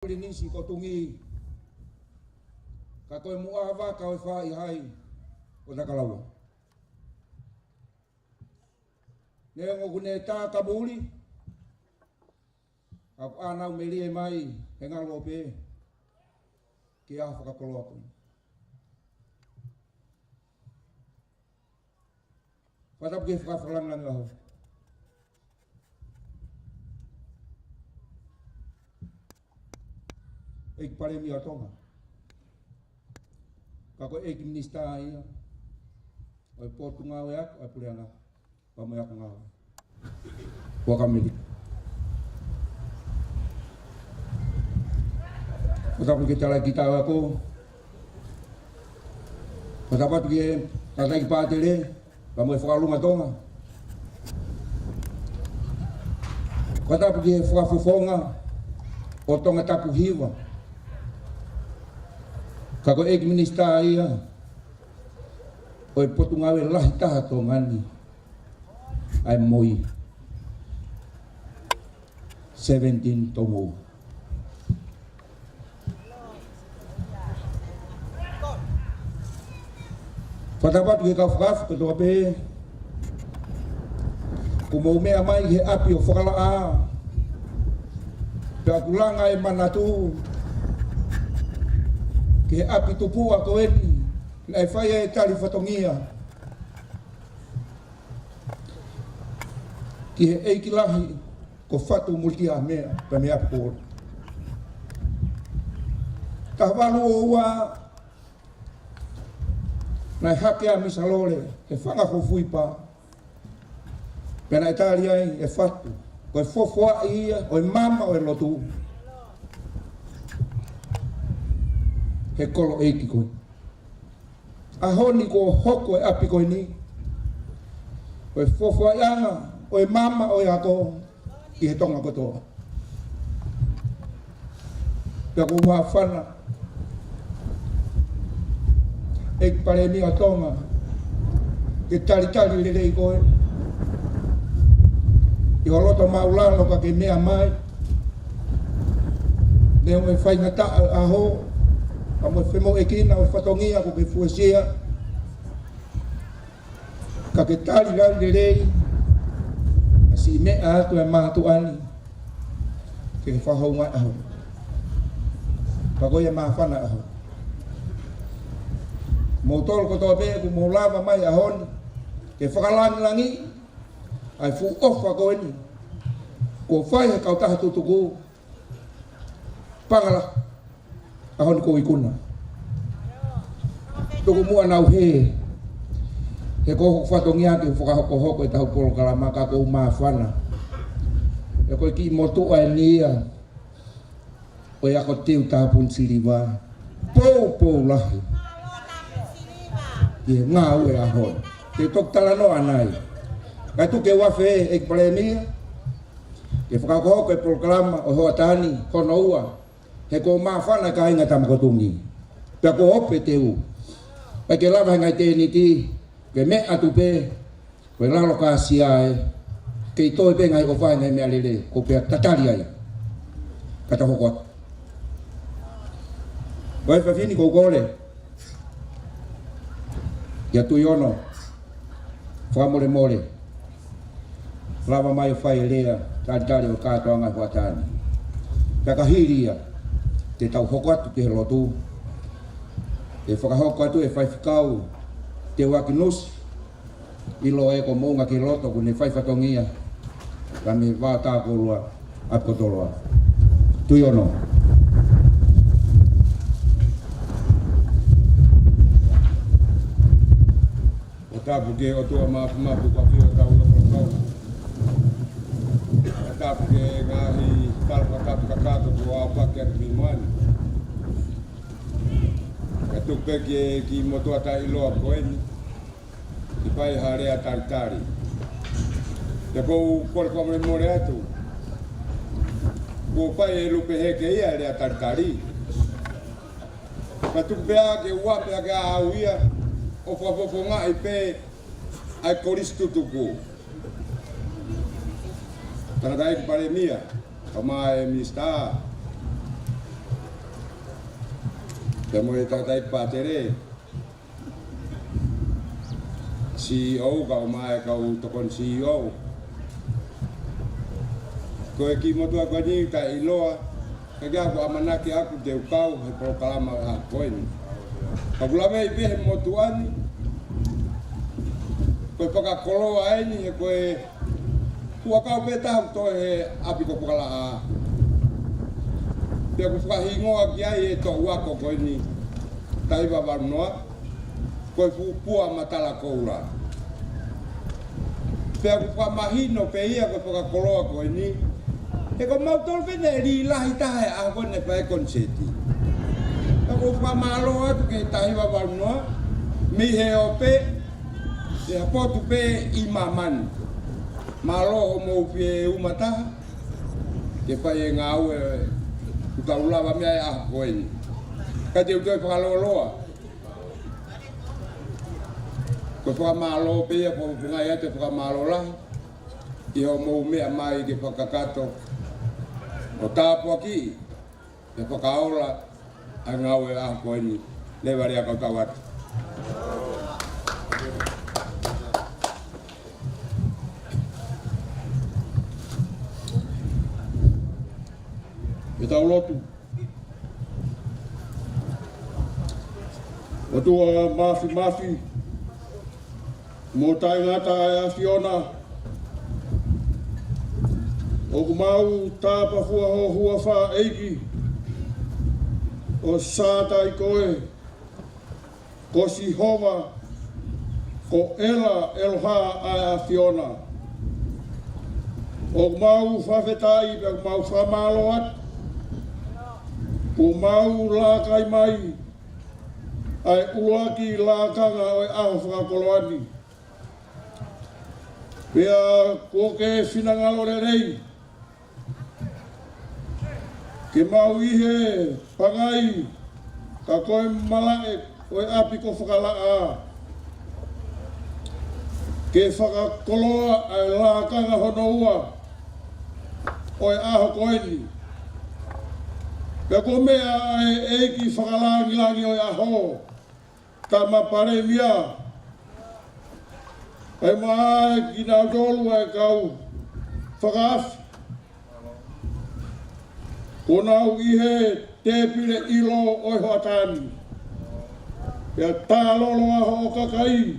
Nisi ko tungi ka koe muawa ka whai hai o nakalawa. Nea ngokune tā ka muri aku anau me lie mai he ngalo pe ki a whakakoloa koe. Whatapu ke whakawhalangang aho. Eik pare mi atonga. Kako eik minista ia. Oi potu ngawe aku, oi pureanga. Pamoy aku ngawe. Wakamili. Watapu ke tala kita ako. Watapu ke tatai patele. Pamoy whakalunga tonga. Watapu ke whakafufonga. O tonga tapu hiwa. Kako ek minista ia, oi potu ngawe lahi taha tō ngani, ai moi, 17 tomo. Whatapat ke kawhakaf, kato ape, kumau mea mai he api o whakalaa, pe akulanga e manatu, ke api tupu a koeni, lai whaia e tali whatongia. Ki he eiki lahi, ko whatu multi a mea, pa me api kōra. Ta walu o ua, nai hake a misalore, e whanga ko fui pa. Pena e tali ai, e whatu, ko e fofoa ia, o e mama o e lotu. He kolo eiki koe. Ahoni ko hoko e api koe ni. O e fofua ianga, o e mama o e ato, i he tonga kotoa. Pea ko mua whana. Eiki pare mi a tonga. Ke tali le rei koe. I holoto maulano ka ke mea mai. Neo e whaingata aho. Amo femo ekina o whatongia ko ke fuesia. Ka ke tali lau le rei. Asi mea atu e mahatu ani. Ke whahau ngai aho. Pagoia mahawhana aho. Motol ko toa pe ku mo lava mai ahon. Ke whakalangi langi. Ai fu ofa ko eni. Ko whai he kau taha tutuku. Pangala. Ahon ko ikuna. Tuku mua nau he. He kohok whatongia ki whakahoko e tahu polo kalamaka ko umawhana. E koe ki motu a nia. O e ako tiu tahapun siliwa. Pou lahi. Ki ngau e ahon. Te tok talano anai. Kai tu ke wafe e pale mia. Ke whakahoko e polo kalama o hoa tani kono ua. He ko mawhana ka inga tamakotungi. Pea ko hope te u. Pai ke lava ngai te ni ti. Ke me atu pe. Koe lalo ka asiae. Ke i toi pe ngai ko whai ngai mea lele. Ko pea tatari ai. Kata hoko atu. Wai whawhini ko kore. Ia tui ono. Whamore more. Lava mai whai lea. Tari o katoa ngai huatani. Pea ka hiria. Te tau hoko atu ke lotu. E whakahoko atu e whaiwhikau. Te waki nusi. Ilo e ko mounga ki loto kune whaiwhatongia. Ka me wātā korua apotoloa. Tui ono. O tāpu ke o tua mapu ka whio tau lopro kau. O tāpu ke ngahi talpa tāpu kakato kua whake atu mimani. Ka tupe ki motua ta iloa koeni. Ki pai harea taritari. Te kou kore kome more atu. Kou pai e lupe heke ia rea taritari. Ka tupe a ke wape a ke auia. O whapoponga i pe ai koristu tuku. Tana kai pare mia. Kama e mista. Te mo e tatai pātere. CEO ka o mai ka o tokon CEO. Ko e ki motua ko ni ka iloa. Ka kia ko amanaki aku te ukau he proklama a koini. Ka kulame i pehe motuani. Ko e paka koloa aini he ko e tua kau pe tahu to he api ko pokala a. Te ku whahingoa ki ai e to wako koini. Taiwa warnoa. Ko e pua matala koura. Pe ku whamahino pe ia ko e paka koloa koini. E ko mautol pene ri lahi tahe a kone pae konseti. E ko whamalo atu ke Taiwa warnoa. Mi he o pe. Se hapotu pe i mamani. Malo o mo pie umataha. Ke pae ngā ue. Kuta ulawa mea e aha koeni. Ka te utoi whakaloloa. Ko whakamalo pe ia po pungai ate whakamalo lahi. I ho mo mea mai ke whakakato. O tāpua ki. Ke whakaola. A ngā ue aha koeni. Lewa rea kau tau atu. E tau lotu. O tua mafi. Mo tai ngata e a Fiona. O kumau tāpa hua wha eiki. O sāta i koe. Ko si hova. Ko ela eloha a Fiona. O kumau whawhetai pe kumau whamalo atu. O mau la kai mai, ai uaki la kanga o aho whakakoloani. Pea koke whinangalo rei. Ke mau ihe pangai, ka koe malae o api ko whakalaa. Ke whakakoloa ai la kanga hono ua, o aho koeni. Pea ko mea e ki whakalangi o aho, ka mapare mia. Pai maa ki nā dolu e kau whakaafi. Ko nau ihe te pire ilo oi hoatani. Pea tā lolo aho o kakai.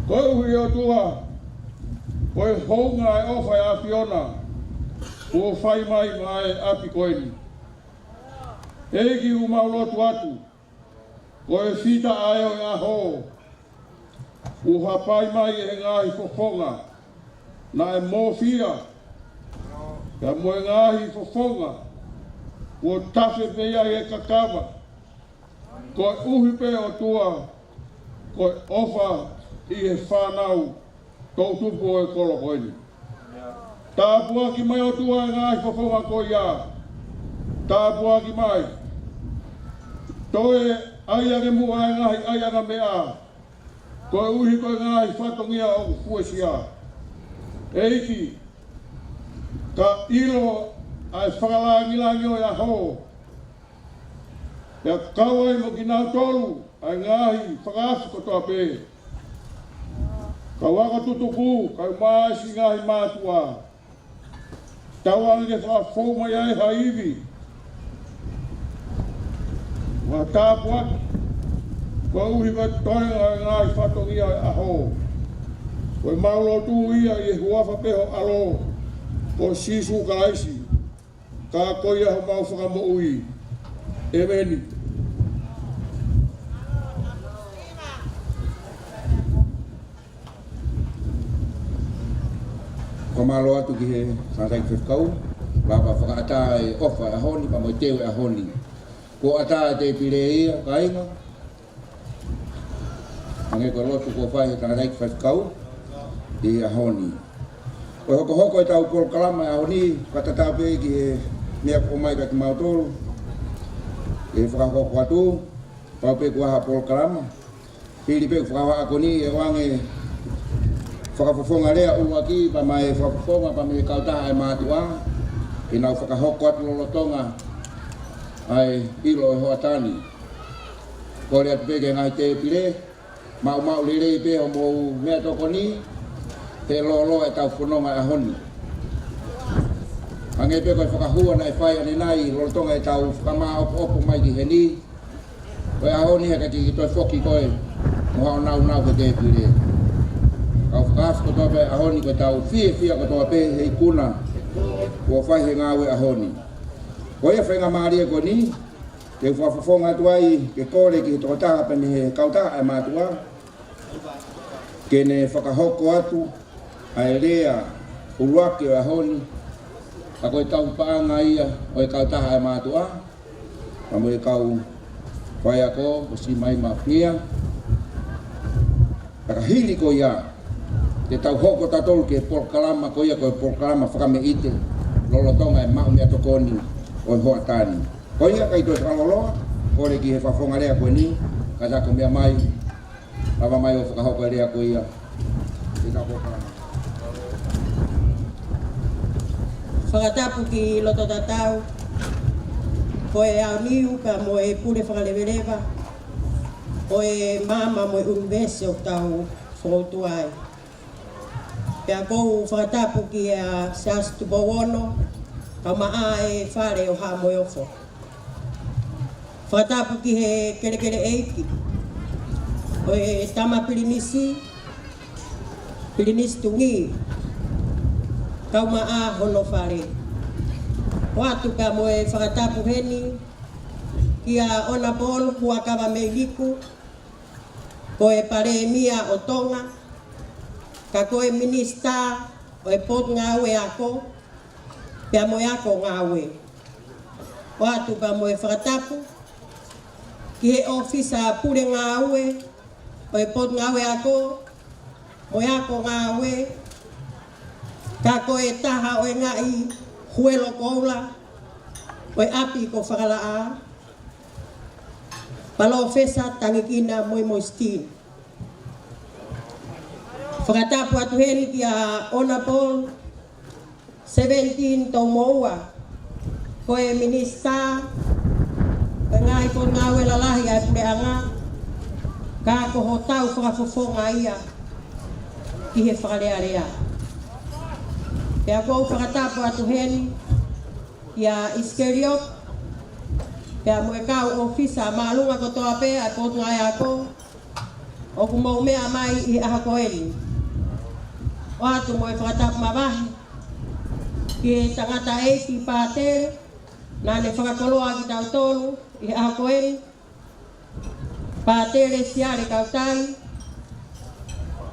Koe uhi o tua, koe hounga e ofai a Fiona. Ko whai mai api koeni. Eki u maulotu atu, ko e whita aeo e aho, u hapai mai e ngahi fofonga, na e mōwhia, ka mo e ngahi fofonga, ko tafe pea e kakawa, ko e uhi pe o tua, ko e ofa i e whanau, tau tupu e kolo koini. Tāpua ki mai o tua e ngahi fofonga ko ia, tāpua ki mai. Toe aia ke mua e ngahi aia na mea. Koe uhi koe ngahi whatongia o kuesia. Eiki, ka ilo ai whakalangilangi o aho. Ia kawai mo ki nau tolu ai ngahi whakaafi kotoa pe. Ka waka tutuku, ka maasi ngahi mātua. Tawang ke whakafou mai ai haivi. Wa tāpua, ko uhi wa toenga ngai whatongia aho. Ko e maulo tū ia i huafa peho alo, ko sisu kalaisi, ka koia ho mau whakamo ui. E meni. Ko malo atu ki he sātai whiwhkau, waka whakaata e ofa e honi, pa mo teo e honi. Ko ata te pire ia ka inga. Ange ko lotu ko whai he tātai whiwhkau, i a honi. Ko hoko e tau polo kalama e honi, katatape ki he mea ko mai ka ki mautoro. E whakahoko atu, paupe ko aha polo kalama. Pili pe whakawa ako ni e wange whakafofonga rea ua ki, pa mai whakafofonga, pa me kautaha e mātua. I nau whakahoko atu lolotonga, ai ilo e hoa tani. Ko le atu peke ngai te pile, mau lere pe o mo mea toko ni, te lo e tau whanonga e honi. Ange pe koe whakahua nai whai ane nai, lolotonga e tau whakama opo mai ki he ni. Koe a honi heka ki toi whoki koe, mo hao nau ke te pile. Kau whakaafu ko toa pe a honi koe tau fia ko toa pe hei kuna, kua whai he ngāwe a honi. Koe a whenga maaria ko ni, te whawhawhonga atu ai, ke kore ki toko taha pene he kautaha e mātua. Kene whakahoko atu, ai rea, uruake o a honi, a koe tau paanga ia, o e kautaha e mātua. A mo e kau whai ako, o si mai mawhia. Taka hili ko ia, te tau hoko tatolu ke porkalama ko ia, koe porkalama whakame ite, lolotonga e mau mea tokoni, o e hoa tani. Ko ia kai toi whakaloloa, kore ki he whawhonga rea koe ni, ka tako mea mai, lava mai o whakahoko e rea koe ia, te tau porkalama. Whakatapu ki loto tatau, ko e au niu ka mo e pure whakalewereva, o e mama mo e univesi o tau whakautu ai. Pea kou whakatapu ki a Seas Tupowono, ka maa e whare o ha mo e ofo. Whakatapu ki he kere eiki, o e tama pirinisi tungi, kau maa hono whare. Watu ka mo e whakatapu heni, ki a ona polo hua kawa me liku, ko e pare mia o tonga, ka koe minista o e pot ngawe ako, pia mo ako ngawe. Watu ka mo e whakatapu, ki he ofisa pure ngawe, o e pot ngawe ako, mo ako ngawe, ka koe taha o e ngai huelo koula, o e api ko whakalaa, palo fesa tangikina moi stin. Whakatapu atu heni ki a Ona Paul 17 tau moua, ko e minista, ka ngai ko ngawe lalahi ai pureanga, ka ko ho tau whakafofonga ia, ki he whakalearea. Pea kou whakatapu atu heni, ki a Iskeriot, pea mo e kau ofisa maalunga ko toa pe, a potu ngai ako, o ku mau mea mai i aha koeli. O atu mo e whakatapu mawahi, ki e tangata eiki pātere, nā ne whakakoloa ki tau tolu, i aha koeli, pātere siare kautai,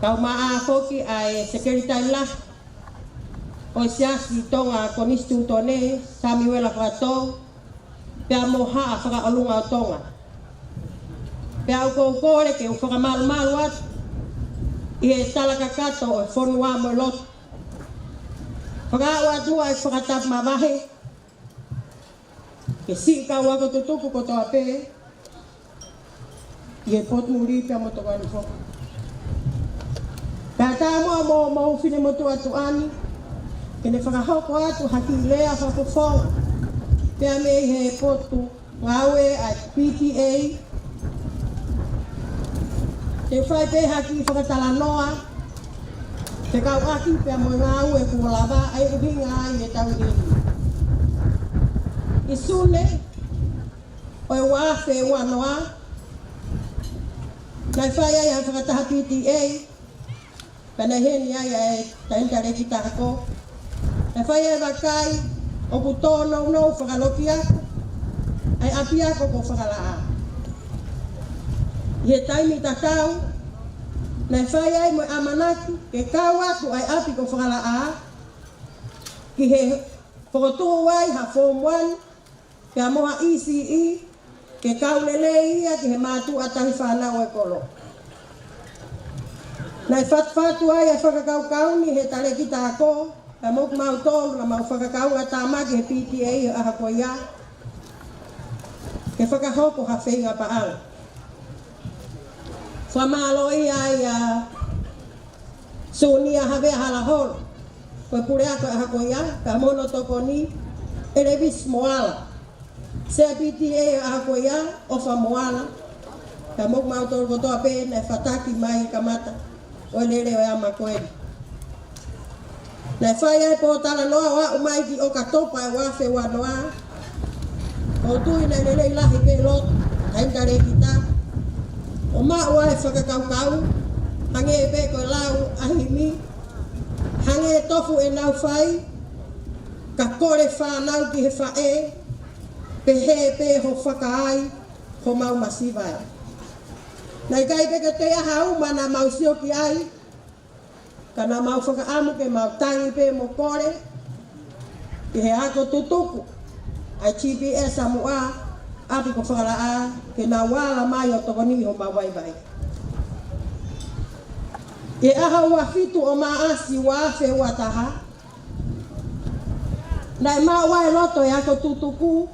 kau maa foki a e sekeritai lahi, o siasi tonga konistu tone, Samuela whakatou, pea mo haa whakaolunga o tonga. Pea uko kore ke u whakamalu atu, i he talaka kato o whonua mo lotu. Whakao atua e whakatapu mawahe, ke si kau ako tutupu ko toa pe, i he potu uri pea mo toka ni whoka. Pea tā mua mo whine mo tu atu ani, kene whakahoko atu haki lea whakafonga, pea me he potu ngawe a PTA, te whai pe haki whakatala noa, te kau aki pea mo ngawe kuwalawa ai uhinga ai e tau hini. I sune, o e wafe wanoa, nai whai ai a whakataha PTA, kana heni ai e taintare ki tako, nai whai ai wakai, o kutono no whakaloki ako, ai api ako ko whakalaa. I he taimi tatau, nai whai ai mo amanaki, ke kau aku ai api ko whakalaa, ki he whakotua wai ha Form 1, ke moha ECE, ke kau lele ia ki he mātu atahi whanau e kolo. Nai whatwhatu ai a whakakaukau he tale ki tāko, ka moku mau tolu na mau whakakau a tāmaki he PTA e aha ko ia, ke whakahoko ha whenga paala. Whamalo ia ai a Sonia have halahol, koe pure ako aha ko ia, ka mono toko ni, Elevis Moala. Se piti e ako ia o Famoala. Ka mok mau tol ko toa pe na fataki mai kamata. O lele o ama koe. Na fai po tala noa wa umai ki o katopa wa fe wa noa. O tu ina lele ilahi pe lot. Hain kare kita. O ma wa e whakakau-kau. Hange e pe ko lau ahimi. Hange e tofu e nau fai. Ka kore whanau ki he whae. Pe he pe ho whakaai. Ho mau masivai. Nai kai peke te aha uma na mau sio ki ai. Ka na mau whakaamu ke mau tangi pe mo kore. Ki he ako tutuku. Ai GPS a mua. Api ko whakalaa. Ke na wala mai o tokoni ho mawai vai. E aha ua fitu o maasi wafe wataha. Nai maa wae loto e ako tutuku.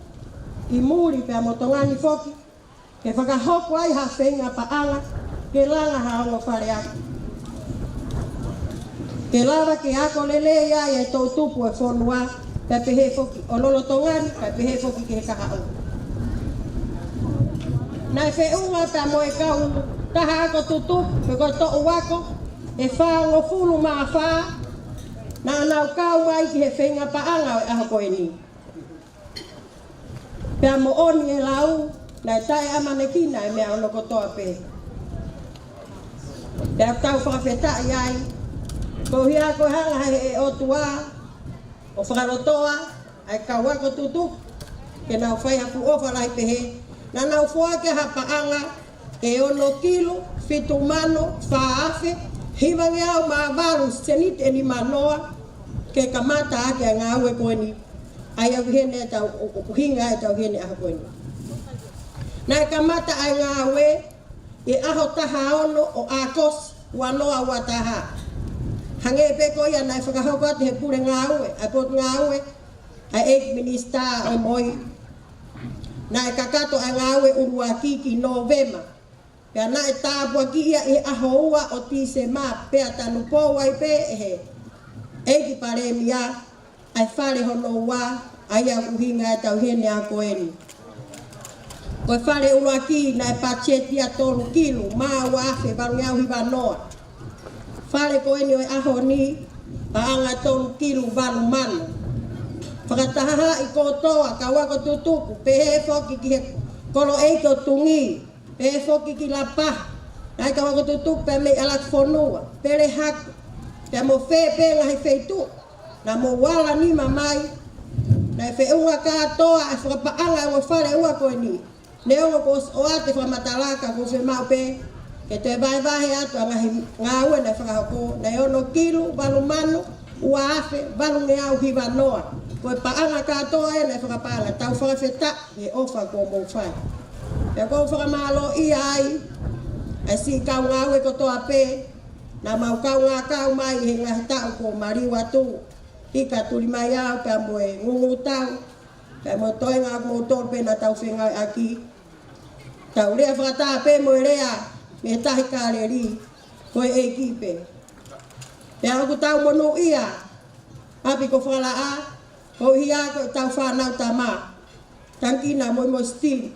I muri pe a motongani foki. Ke whakahoko ai ha whenga paanga. Ke langa haongo whare ako. Ke lava ke ako lele ia e tau tupu e whonua. Pe pehe foki. O lolo tongani pe pehe foki ke he kaha au. Nai whiunga pe a moe kau. Taha ako tutupu. Pe koe to'u wako. E whaongo fulu maa whaa. Na anau kau mai ki he whenga paanga o e aho koe ni. Pea mo oni e lau. Nai tae amanekina e mea ono kotoa pe. Pea tau whakawheta i ai. Ko hia ko hanga he e otua. O whakarotoa. Ai kau wako tutuk. Ke nau whai hapu ofa lai pehe. Na nau whuake ha paanga. E ono kilo. Fitu mano. Whaafe. Himangi au maa varu senit e ni manoa. Ke kamata ake a ngā ue koe ni. Ai au hene e tau hinga e tau hene aha koe ni. Nai kamata ai ngā ue. E aho taha ono o akos. Wanoa wataha. Hange e peko ia nai whakahoko ate he pure ngā ue. Ai pot ngā ue. Ai ek minister o moi. Nai kakato ai ngā ue urua kiki Novema. Pea na e tāpua ki ia e aho ua o tise mā pea tanu pō wai pe e he. Eki pare mia, ai whare hono ua, ai au uhinga e tau hene a koeni. Koe whare ua ki na e pacheti a tolu kilu, mā wafe barungi au hiwa noa. Whare koeni o e aho ni, pa anga tolu kilu balu mano. Whakatahaha i kotoa, ka wako tutuku, pe he foki ki he kolo eiko tungi. Pe foki ki la pa. Ai ka wako tutuk pe me alak fonua. Pere haku. Pe mo fe pe la he feitu. Na mo wala ni mamai. Na fe unga katoa e whakapaanga e wafare ua koe ni. Ne ongo ko o ate whamatalaka ko se mau pe. Ke te vai vahe atu anga he ngā ue na whakahoko. Na ono kilu, balu manu, ua afe, balu nge au hiwa noa. Koe paanga katoa e na whakapaanga. Tau whakawheta he ofa ko mo whai. Pea kou whakamalo i ai, ai si kau ngā ue kotoa pe, na mau kau ngā kau mai he ngā tau ko mariwa tu. Hika turi mai au, pea moe ngungu tau, pea moe toi ngā koutor pe na tau whengai aki. Tau rea whakata pe moe rea, me tahi kāre ri, koe e kipe. Pea aku tau monu ia, api ko whala a, ko hia ko tau whanau ta mā. Tankina moe mo stili.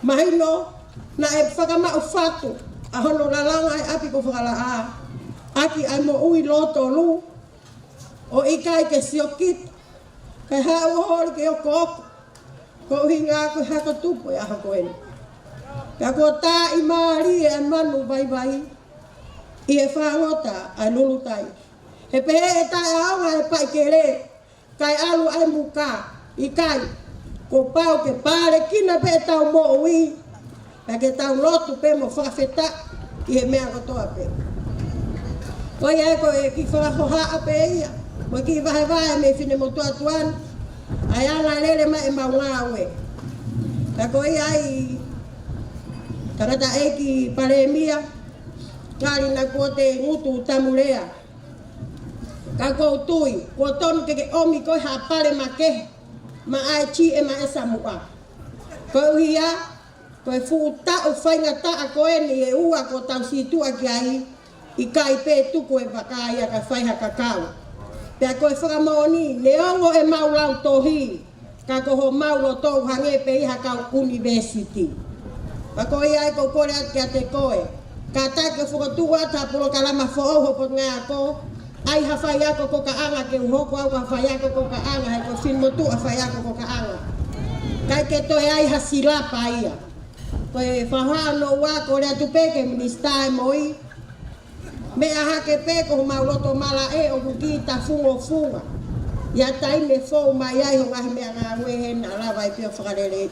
Mahino na e whakamau whatu a hono lalanga e api ko whakala a. Aki ai mo ui loto lu o ikai ke siokit. Kai hau hori ke oko oko. Ko uhi ngā koe hako tupu e aha koe ni. Ka ko tā i maari e manu vai vai. I e whangota ai lulu tai. He pehe e tai aonga e pai ke re. Kai alu ai muka i kai. Ko pau ke pare kina pe tau mo ui. Pa ke tau lotu pe mo whakawheta i he mea kotoa pe. Koi e ko e ki whakahoha pe ia. Mo ki vahe vahe me whine mo tuatuan. Ai anga lele mai e mau ngā ue. Ka koi ai karata e ki paremia. Ngari na ko te ngutu tamurea. Ka kou tui. Ko tonu ke omi koi ha pare ma kehe. Ma ai chi e ma esa mua. Ko uhia, ko e fu ta o whainga ta a koe ni e ua ko tau si tua ki ai. I kai pe tuku e whakaia ka whaiha kakao. Pea ko e whakamaoni, ne ongo e maulau tohi. ka ko ho maulo tō hange pe iha kau university. Pako ia ko kore at kia te koe. Ka tai ke whukatua ta puro kalama who'oho po ngā ko. Ai hawhai ako ko ka anga ke uhoko au hawhai ako ko ka anga. Hai ko whinmotu hawhai ako ko ka anga. Kai ke toi ai hasilapa ia. Koe whahao no wā ko rea tupeke ministai moi. Me aha ke pe ko mauloto mala e o kuki ta fungo funga. Ia tai me fo mai ai ho ngahi mea ngā wehe na lawa i pia whakarere.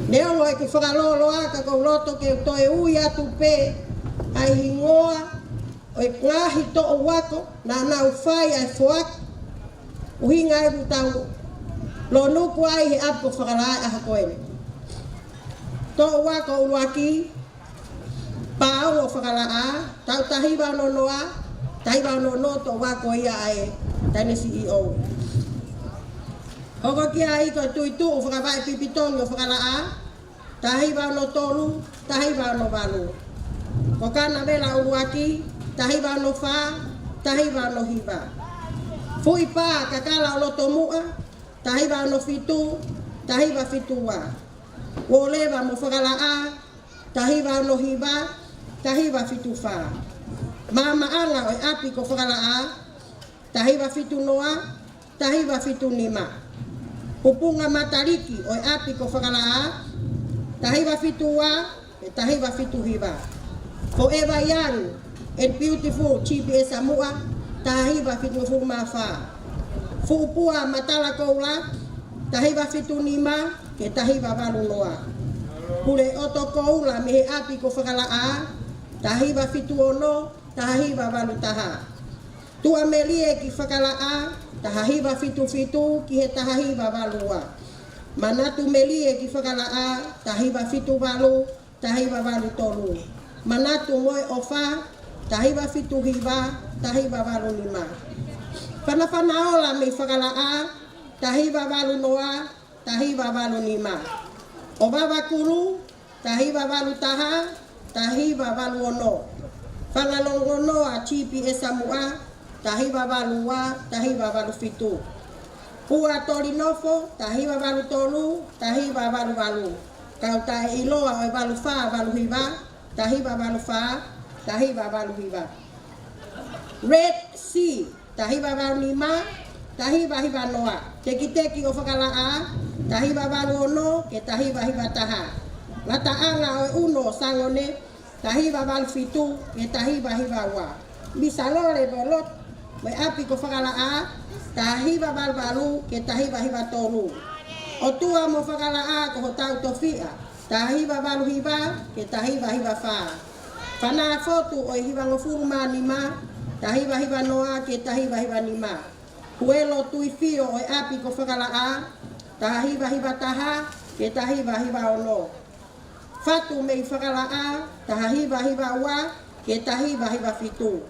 Neo loe ke whakalolo a ka kou loto ke toe ui atu pe ai hingoa o e ngahi to o wako na nau whai ai whoak uhinga e butau lo nuku ai he apu whakalai aha koene. To o wako uruaki pao o whakalaa tau tahiwa no noa tahiwa no no to wako ia ai taine CEO. Hoko kia i ko tuitu o whakawai pipitongi o whakalaa, tahiwa no tolu, tahiwa no walu. Ko kana vela uruaki, tahiwa no wha, tahiwa no hiwa. Fui pā kakala o loto mua, tahiwa no fitu, tahiwa fitua. Wo lewa mo whakalaa, tahiwa no hiwa, tahiwa fitu wha. Mama anga o api ko whakalaa, tahiwa fitu noa, tahiwa fitu nima. Pupunga matariki o api ko whakalaa, tahiwa fitua, e tahiwa fitu hiwa. Forever young and beautiful GPS Samoa, tahiwa fitu mawha. Fupua matala koula, tahiwa fitu nima, ke tahiwa walu noa. Pure oto koula mehe api ko whakalaa, tahiwa fitu ono, tahiwa walu taha. Tua melie ki whakalaa, tahiwa fitu fitu ki he tahiwa walua. Manatu melie ki whakalaa, tahiwa fitu walu, tahiwa walu tolu. Manatu moe ofa, tahiwa fitu hiwa, tahiwa walu lima. Panapanaola me whakalaa, tahiwa walu noa, tahiwa walu lima. O baba kuru, tahiwa walu taha, tahiwa walu ono. Whangalongono a GPS Samoa, tahiwa walua, tahiwa walu fitu. Pua torinofo, tahiwa walu tolu, tahiwa walu walu. Kau tae iloa o walu wha, walu hiwa, tahiwa walu wha, tahiwa walu hiwa. Red Sea, tahiwa walu nima, tahiwa hiwa noa. Teki teki o whakalaa, tahiwa walu ono, ke tahiwa hiwa taha. Lata anga o uno sangone, tahiwa walu fitu, ke tahiwa hiwa wa. Bisa lore bolot, me api ko whakalaa, tahiwa walu ke tahiwa hiwa tolu. O tua mo whakalaa ko ho tau tofia, tahiwa walu hiwa ke tahiwa hiwa wha. Whana fotu o hiwa ngofuruma nima, tahiwa hiwa noa ke tahiwa hiwa nima. Huelo tui fio o api ko whakalaa, tahiwa hiwa taha ke tahiwa hiwa ono. Fatu me whakalaa, tahiwa hiwa wa ke tahiwa hiwa fitu.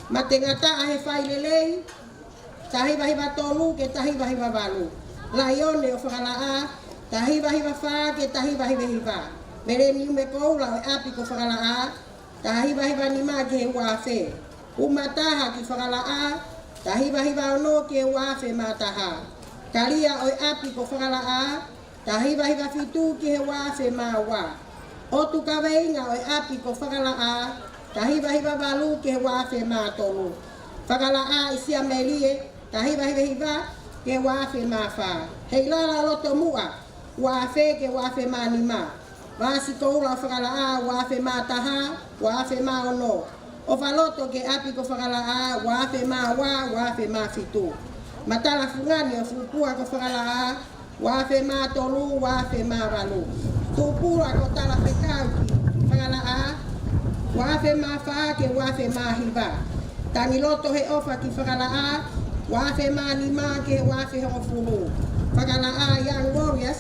Matengata ahe whailelei, tahiwa hiwa tolu ke tahiwa hiwa walu. Laione o whakalaa, tahiwa hiwa wha ke tahiwa hiwa hiwa. Mere ni me koula o api ko whakalaa, tahiwa hiwa nima ke he wafe. Umataha ki whakalaa, tahiwa hiwa ono ke wafe mataha. Kalia o api ko whakalaa, tahiwa hiwa fitu ke he wafe mawa. Otu kaweinga o api ko whakalaa, tahiwa hiwa walu ke he wafe matolu. Whakalaa isia melie, tahiwa hiwa hiwa ke wafe mawha. Hei lala loto mua, wafe ke wafe manima. Wasi koula o whakalaa, wafe mataha, wafe maono. O whaloto ke api ko whakalaa, wafe mawa, wafe mafitu. Matala fungani o fupua ko whakalaa, wafe matolu, wafe mawalu. Tupura ko tala whekauki, whakalaa, wafe mawha ke wafe mahiwa. Tangiloto he ofa ki whakalaa, wafe manima ke wafe hofulu. Whakalaa young warriors,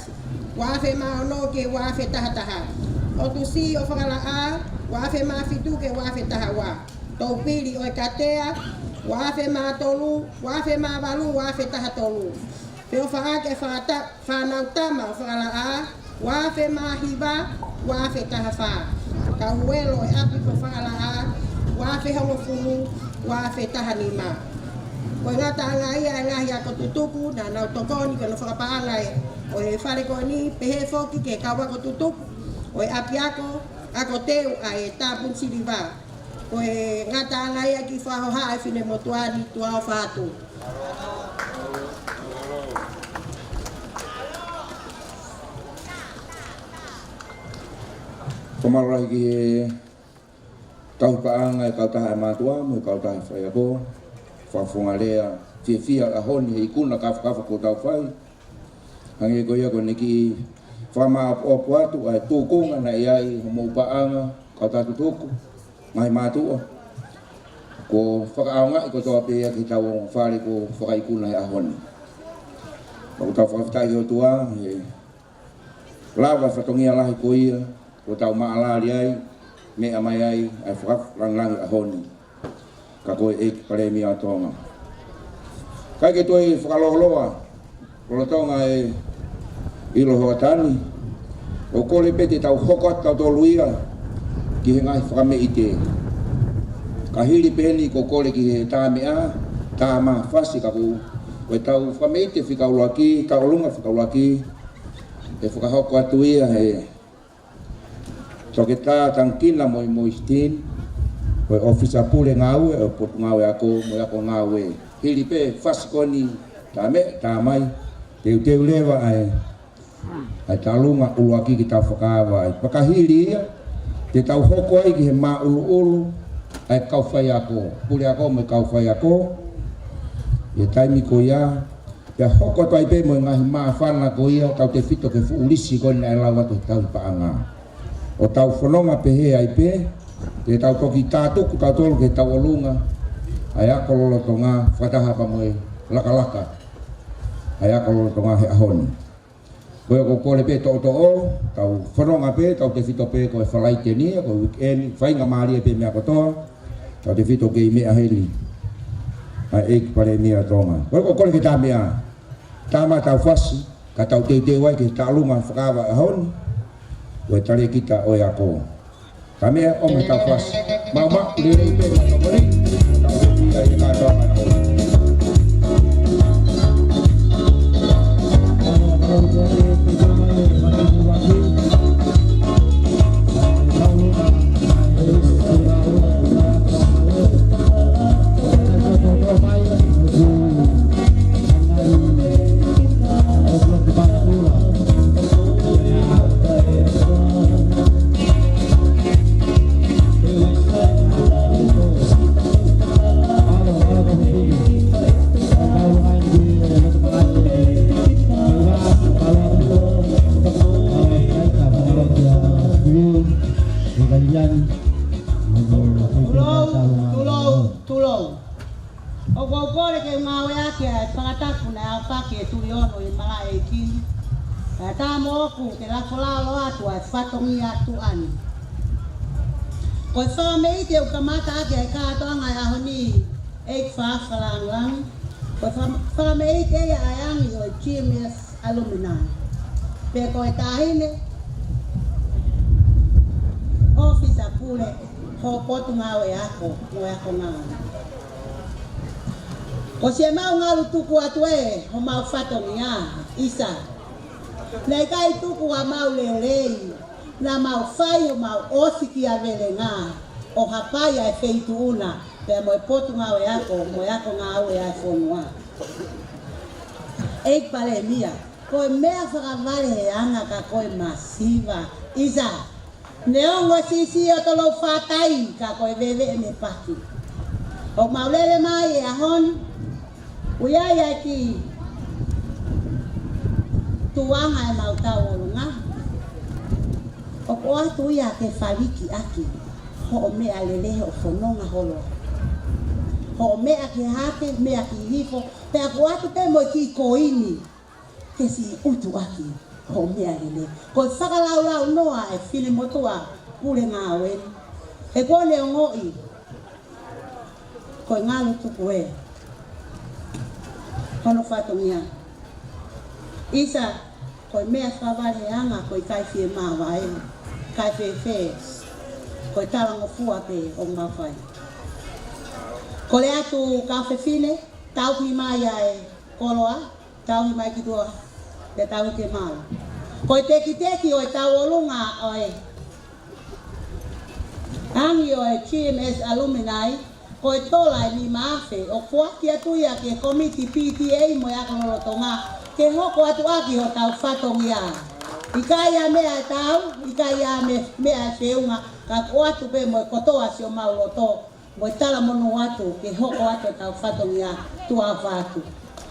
wafe maono ke wafe tahataha. O tusi o whakalaa, wafe mafitu ke wafe tahawa. Taupiri o katea, wafe matolu, wafe mawalu, wafe tahatolu. Peo whaake whanautama o whakalaa, wafe mahiwa, wafe tahafa. Kauelo e api ko whakalaa, wafe hofulu, wafe tahanima. Ko ngata ngai ngai ya ko tutuku na na tokoni ko no whakapaanga e. O he whare ko ni pehe whoki ke kawa ko tutuku. O e api ako teu a e tāpun siriwa. O e ngata ngai a ki whahoha e whine motuari tua o whātu. Pemarahi ki tau paanga e kautaha e mātua, mo e kautaha e whai ako. Whafunga lea, fia a honi he ikuna kafa ko tau whai. Hangi ko ia ko neki whama opo atu ai tūkonga na iai mo paanga kautatu tuku. Mai mātua. Ko whakaaonga i ko toa pēia ki tau whare ko whakaikuna he a honi. Ko tau whakawhitai o tua, he lawa whatongia lahi ko ia, ko tau maalari ai, mea mai ai, ai whakafrangangi a honi. Ka koe e pare mi a tonga. Kai ke toi whakaloloa, kola tonga e ilo hoa tani. O kole pete tau hokot tau toluia, ki he ngai whakame i te. Ka hiri peni ko kole ki he tā mea, tā maa whasi ka ku. Koe tau whakame i te whikaulaki, kaulunga whikaulaki. E whakahoko atu ia he. Toke tā tangkina moi stin. Koe ofisa pule ngau e o potu ngau e ako, mo ako ngau e. Hiri pe whasikoni, tā me, tā mai. Teu lewa ai. Ai talunga uluaki ki tau whakaawa ai. Pakahiri ia, te tau hoko ai ki he maa ulu. Ai kau whai ako, pule ako me kau whai ako. Ia taimi ko ia. Ia hoko toi pe mo ngahi maa whana ko ia, tau te whito ke fuulisi koni ai lawa tu tau paanga. O tau whanonga pehe ai pe. Te tau toki tātuku tau tolu ke tau olunga. Ai ako lolo tonga whataha pa moe laka. Ai ako lolo tonga he ahoni. Koe ko kore pe to tau whanonga pe, tau te whito pe koe whalai te nia, koe weekend, whainga maari e pe mea kotoa. Tau te whito ke i mea heli. Ai eik pare mea tonga. Koe ko kore ke tā mea. Tāma tau whasi, ka tau te wai ke tālunga whakawa ahoni. Koe tare kita oe ako. Kami om kita pas mama diri pe mama beri tahu dia ini kado aku tulong. Ogo ke ngawe ake pangataku na apake tuliono i malai ki. Ta mo ku ke la fola lo atu a fatongi atu ani. Ko so me te o kamata ake ka to nga ya honi e fa falang lang. Ko so me te ya ayang yo GMS alumni. Pe ko tahine officer pule ho potu ngawe ako mo ako ngawe. O se mau ngalu tuku atu e, o mau whatongi isa. Nei kai tuku a mau leolei, na mau whai o mau osiki a vele ngā, o hapai ai wheitu una, pia mo e potu ngau e ako ngā au e ai whonua. Eik pale mia, koe mea whakawale he anga ka koe masiva, isa. Neongo sisi o tolo whatai ka koe veve e me paki. O maulele mai e ahon, uiai ki tuanga e mau tau olunga. O ko atu ia ke whariki aki, ho o mea lelehe o whanonga holo. Ho o mea ki hake, mea ki hifo, pea ko atu te mo ki koini, ke si utu aki, ho o mea lelehe. Ko whakalau noa e whili motua pule ngā weni. E kone o ngoi, ko ngā lutu koe. Hono whatongia. Isa, koe mea whaware anga koe kai whie māwa e, kai whie koe tarango fua pe o ngawhai. Ko le atu ka whine, tau ki mai ai koloa, tau ki mai ki tua, te tau ke mau. Ko teki o tau olunga oi. Angi o GMS alumni, ko tola ni maafe, o kuaki atu ya ke komiti PTA mo ya kalolotonga, ke hoko atu aki ho tau fatong ya. Ikaya mea tau, ikaya mea seunga, ka ko atu pe mo kotoa si o mauloto, mo tala mono atu, ke hoko atu tau fatong ya, tua fatu.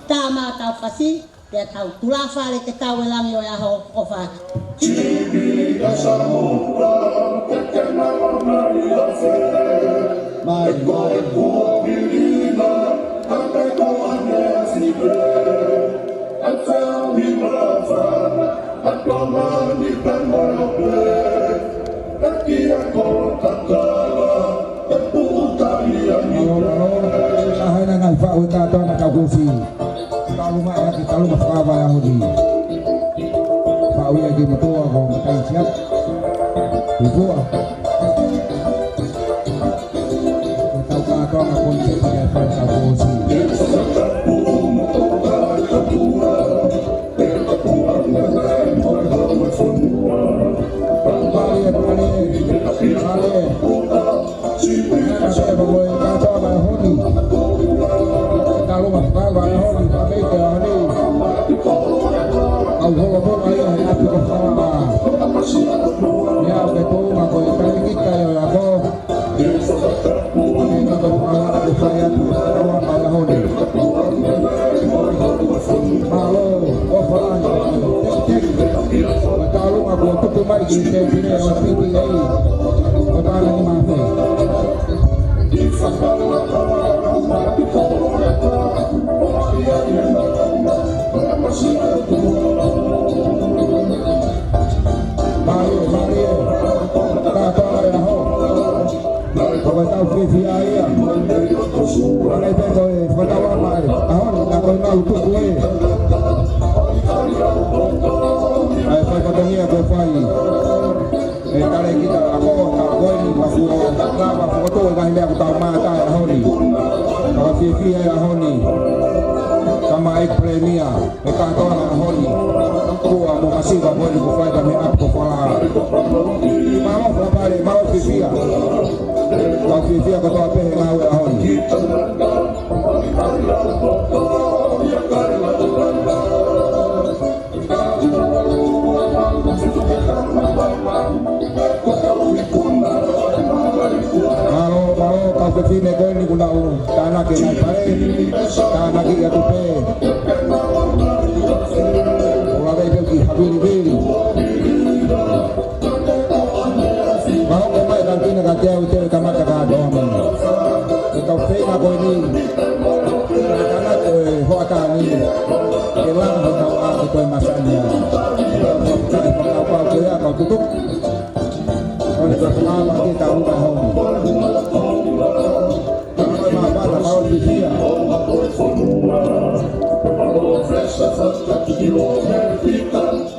Tama tau fasi, ya tau tulafa le ke tau elangi o ya ho o fatu. Chibi da samura, teke na iafe. Mai kuopilina, ate koane asibe. Atau himafan, atomani pemope. Taki ako takala, teputari amiga. Ahai na ngai fa'u ta to na kagusi. Kalau mak ya kita lu maskawa yang hudi. Fa'u ya di betul kalau kita siap. Itu kita ka to na konsep ya fa kagusi.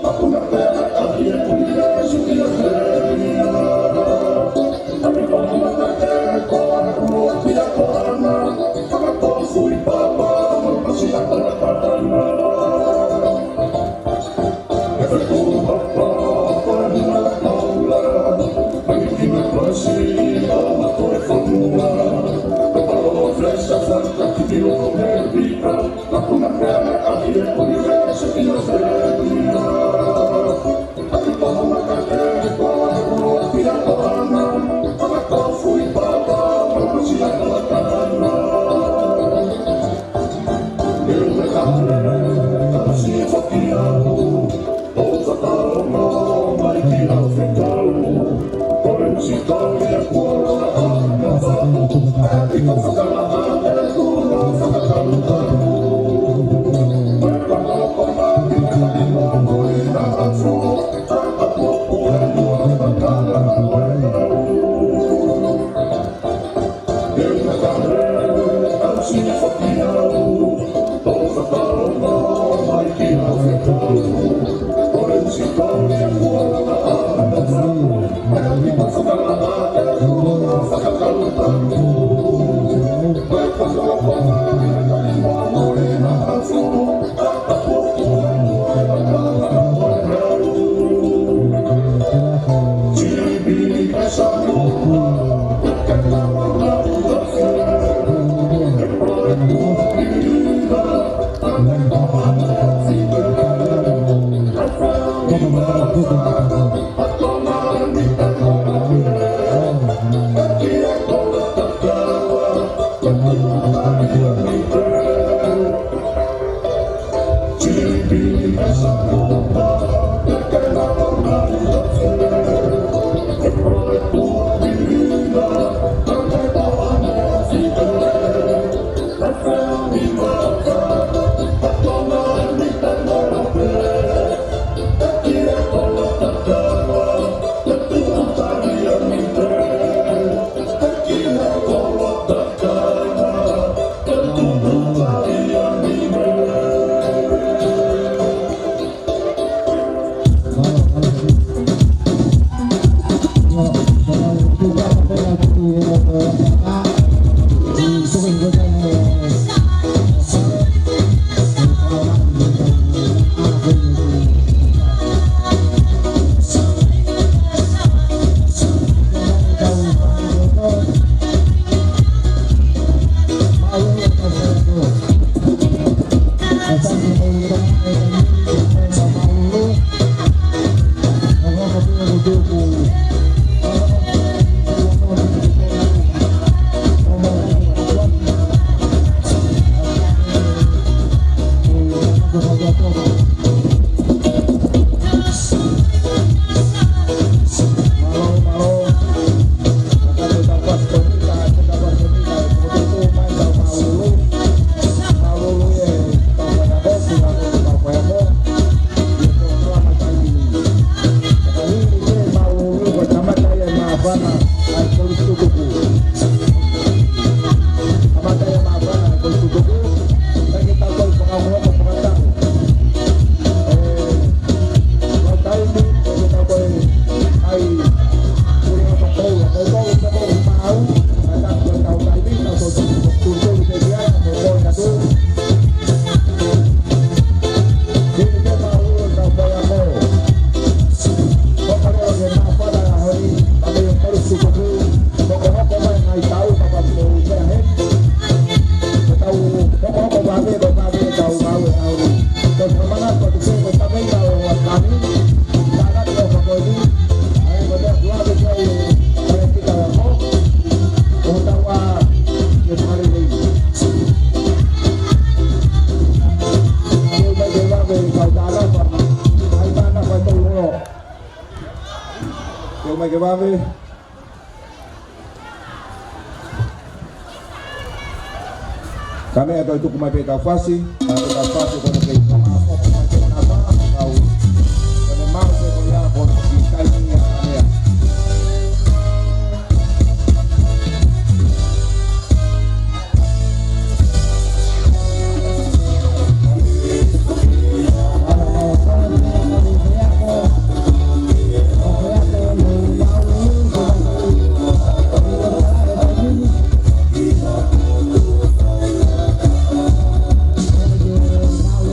Aku nak Kami atau itu kumai peta fasi, peta fasi kono kei kama apa kumai peta apa kau kono mau se kono ya kono kita ini ya ya.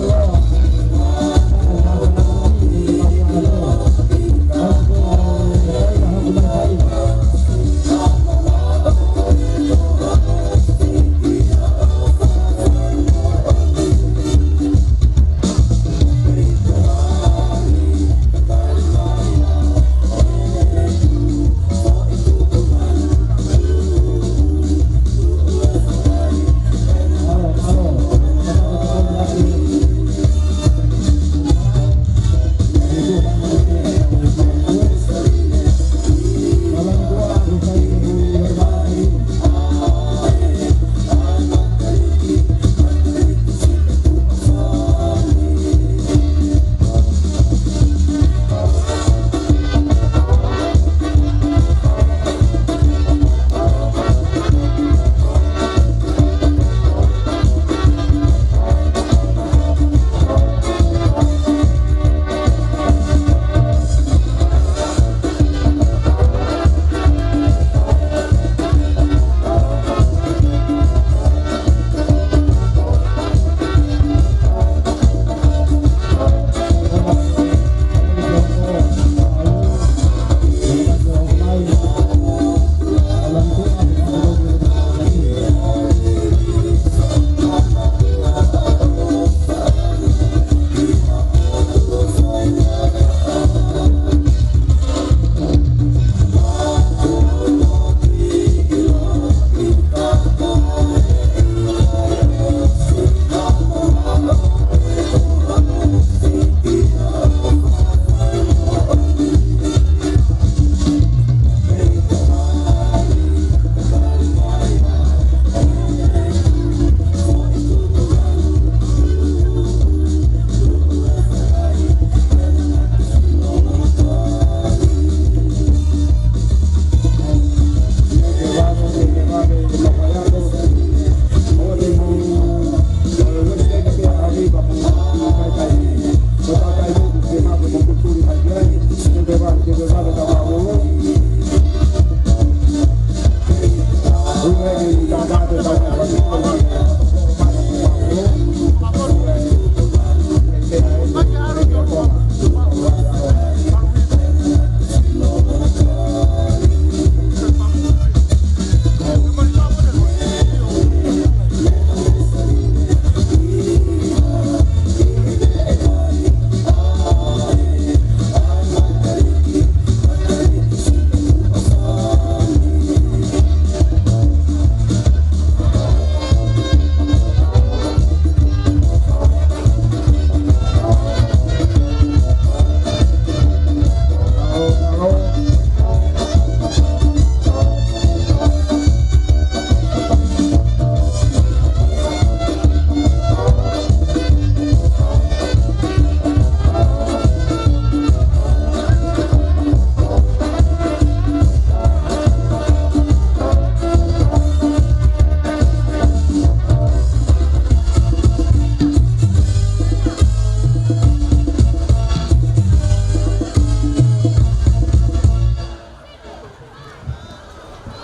Wow.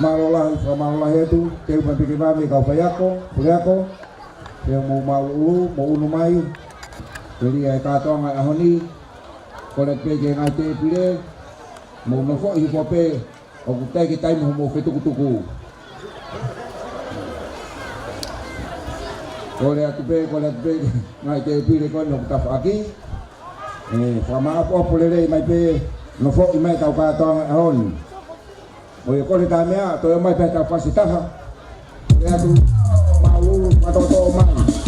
malolah itu teu mapikir mami kau payako puliako teu mau ulu mau unu mai jadi ai kato ngai ahoni kolek pege ngai te pile mau nofo hipope o kutai kita mau fetuku kolek pe ngai te pile kon no taf aki sama apa pulele mai pe nofo mai kau kato ngai ahoni oye kole tamea to mai pe ta fasitaha ya tu mau patoto mai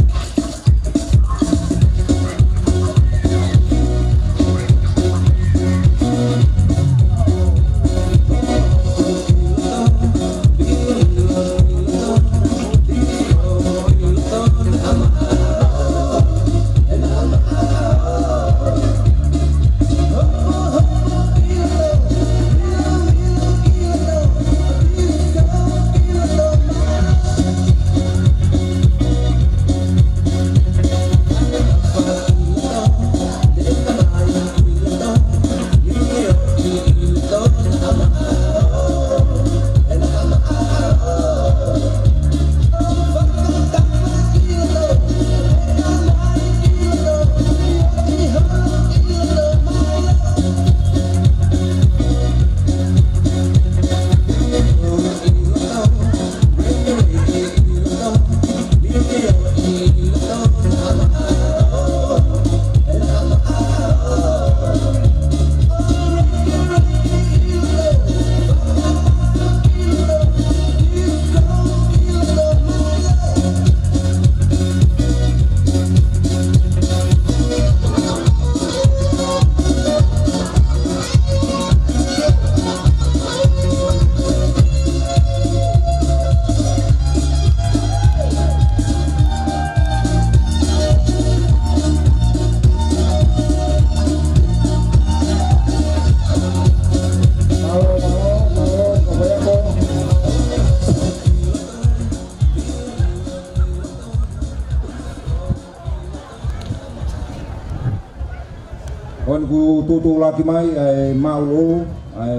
on ku tutu lagi mai maulu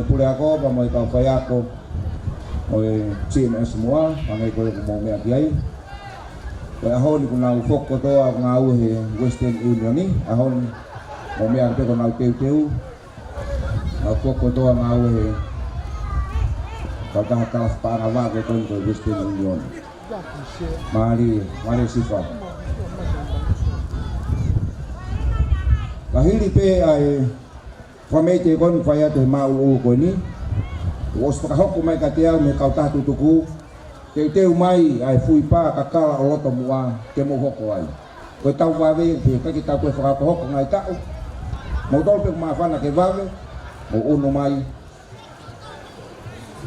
pule ako pa mo ikaw kaya ako CMS semua pangai ko mo me akiai kaya ahon ku na ufok ko to ang ngau he Western Union ni ahon mo me arte ko na teu ufok ko to ang ngau he kata pa ngawa ko to Western Union mari sifa lahiri pe ay famete kon faya to maulu ko ni os pakahok ko mai katiao me kauta tutuku teu mai ay fui pa kakala oloto mua temo hoko ai ko tau wave pe ka kita ko fa hoko ngai tao mo dol pe ma fana ke wave mo uno mai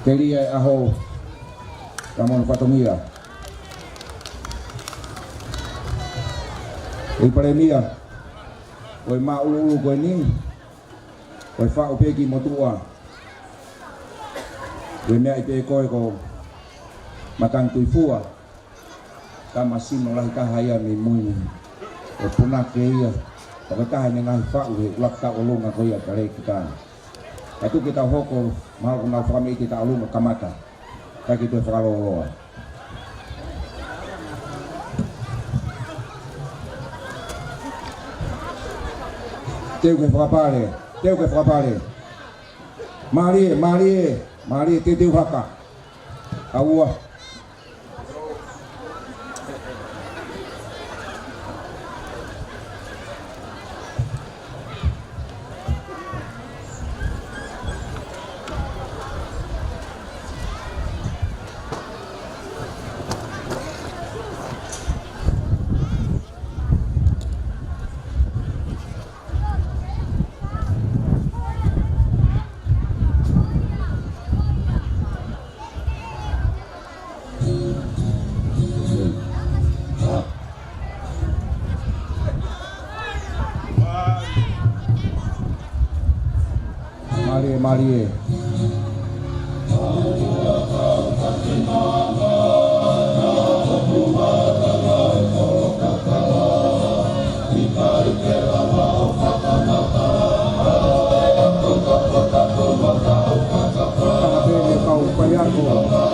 kelia aho kamon fatomia e premia oi maulu ko ni oi fa opeki motua oi me ai pe ko matang tuifua kama sino lah kahaya mi mui o puna ke ia o ka hanya ngai fa u lak ta olonga ko ia kare kita atu kita hoko mal na fami kita olonga kamata ka kita fa lo teu que frapare mari teu haka aua Marie kau payako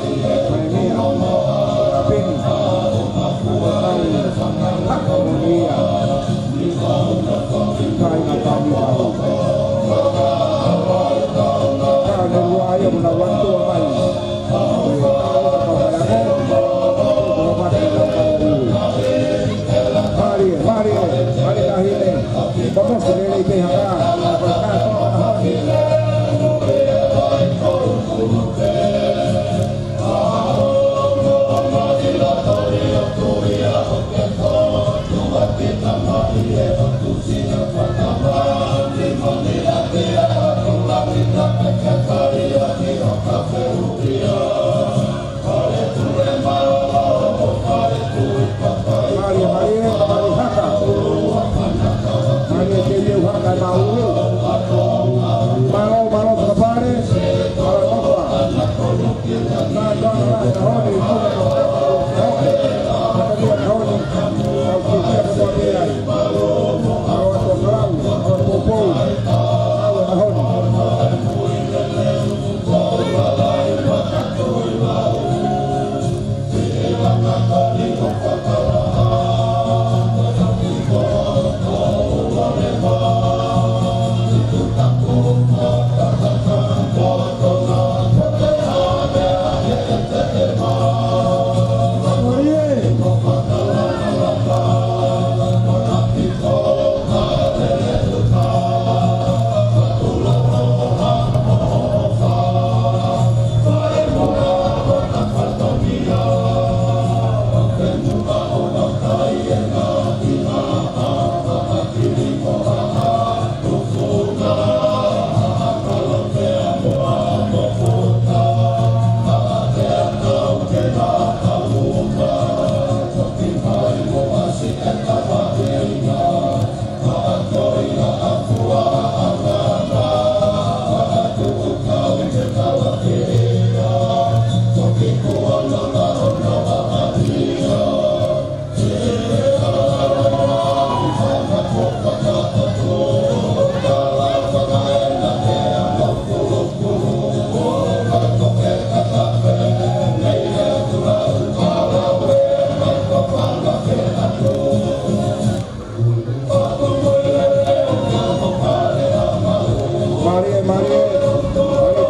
Mari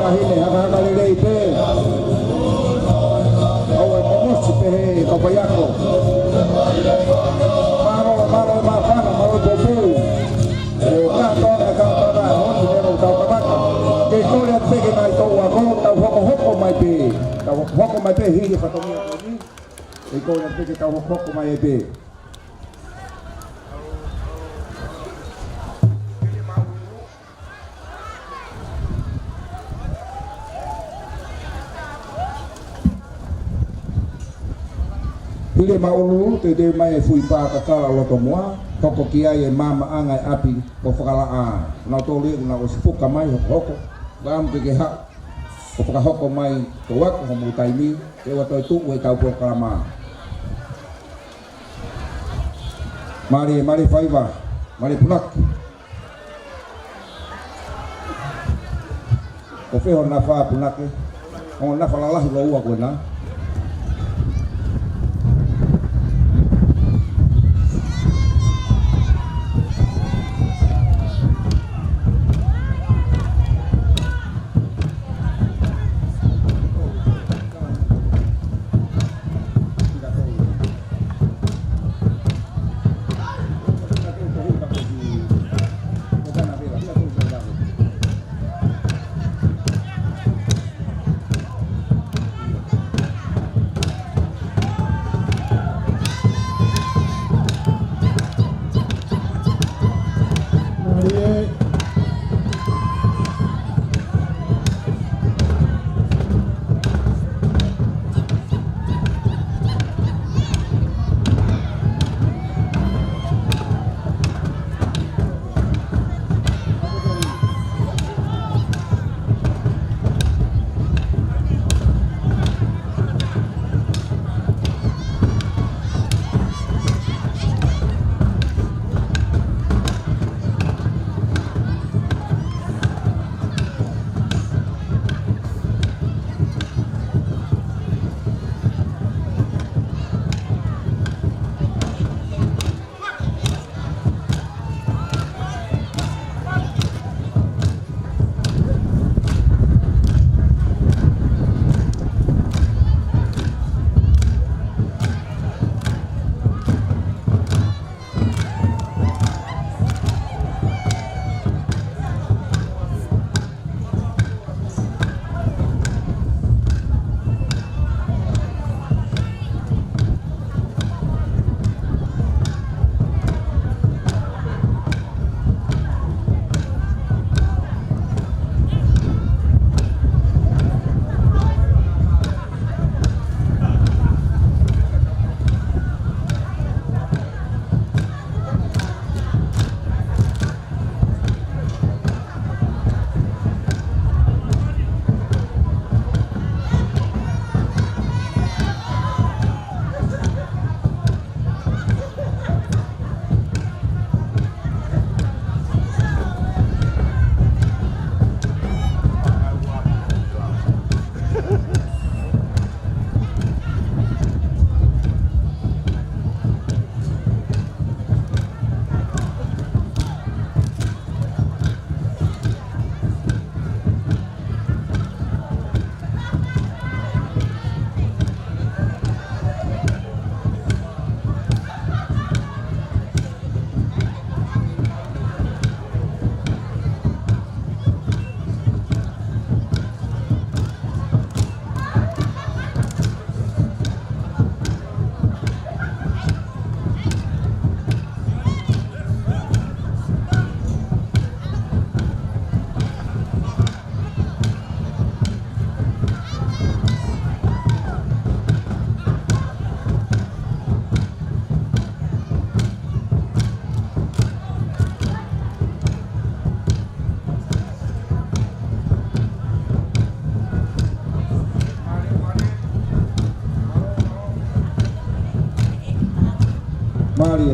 kahine haka lele ipe. Awe momosi pehe kapayako. Maro mafana maro bobo. Kanto na hondi nero kabaka. Ke kore pege mai to wa ko ta hoko mai pe. Ta hoko mai pe hi patomia ni. E kore pege ta hoko mai pe. Ile maulu te mai fui pa ka kala loto moa toko kia e mama angai api ko fakala a na to le na o sipuka mai hoko gam ke ha ko faka hoko mai to wa ko mo taimi e wa to tu we ka po kalama mari faiva mari punak ko fe na fa punak on na fa la lo wa ko na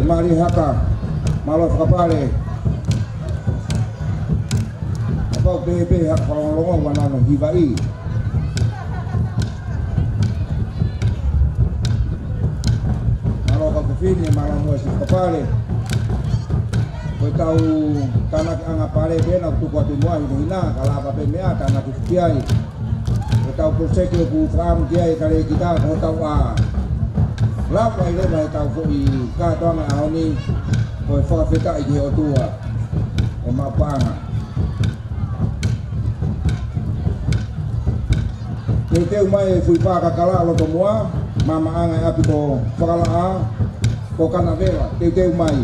Mari haka malo kapale apa bebe hak kolong wanano hibai malo kapufini malo muasi kapale Koe tau tanak anga pare bena tuku atu mua hina kala apa pe mea tanak kiai. Koe tau proseki ku fam kiai kare kita koe tau a. Lapa ile mai tau fo I ka toanga ahoni koe whakawheta I ke o tua e mapanga. Teu mai fui paka kala loto mua mama anga api ko whakala a ko kana vela teu mai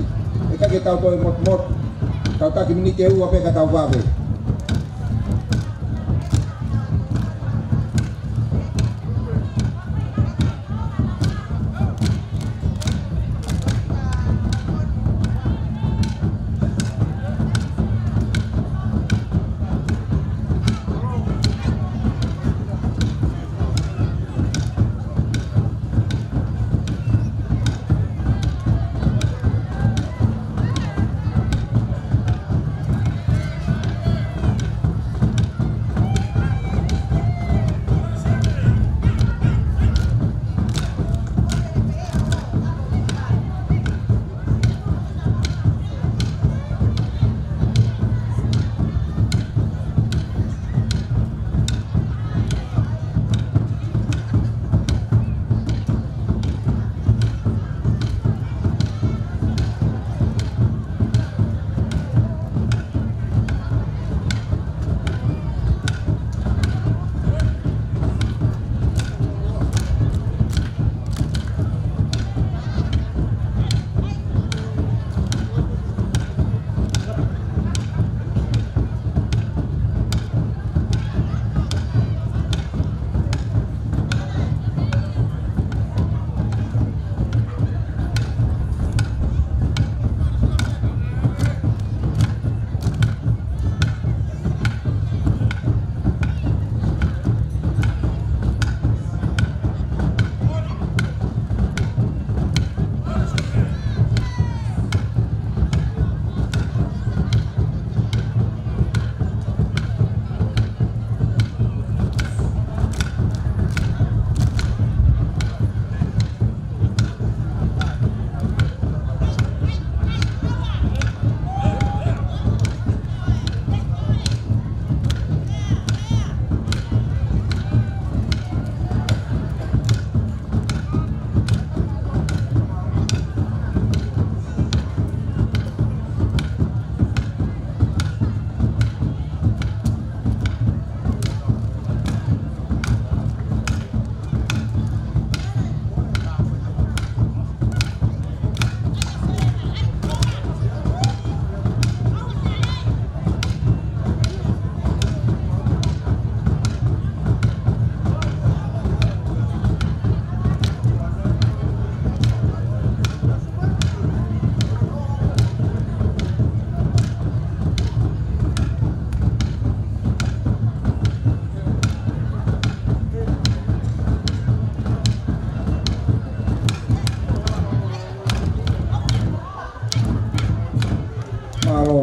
e ka ke tau toi mot tau taki mini teu ape ka tau wawe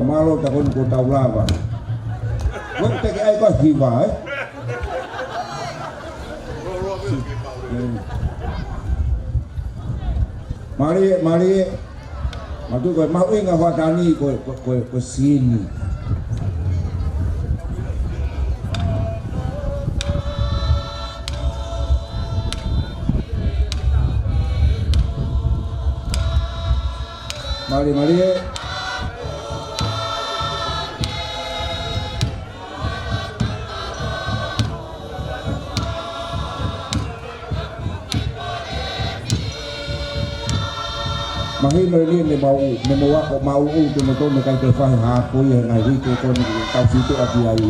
malo takon ko tau lava. Wong teke ai ko hiwa Mari matu ko mau inga watani ko sini. Mari mahino ni mau ako mau tu mo to kay te fa ha ko ye ngai ri ko kon tau situ api ai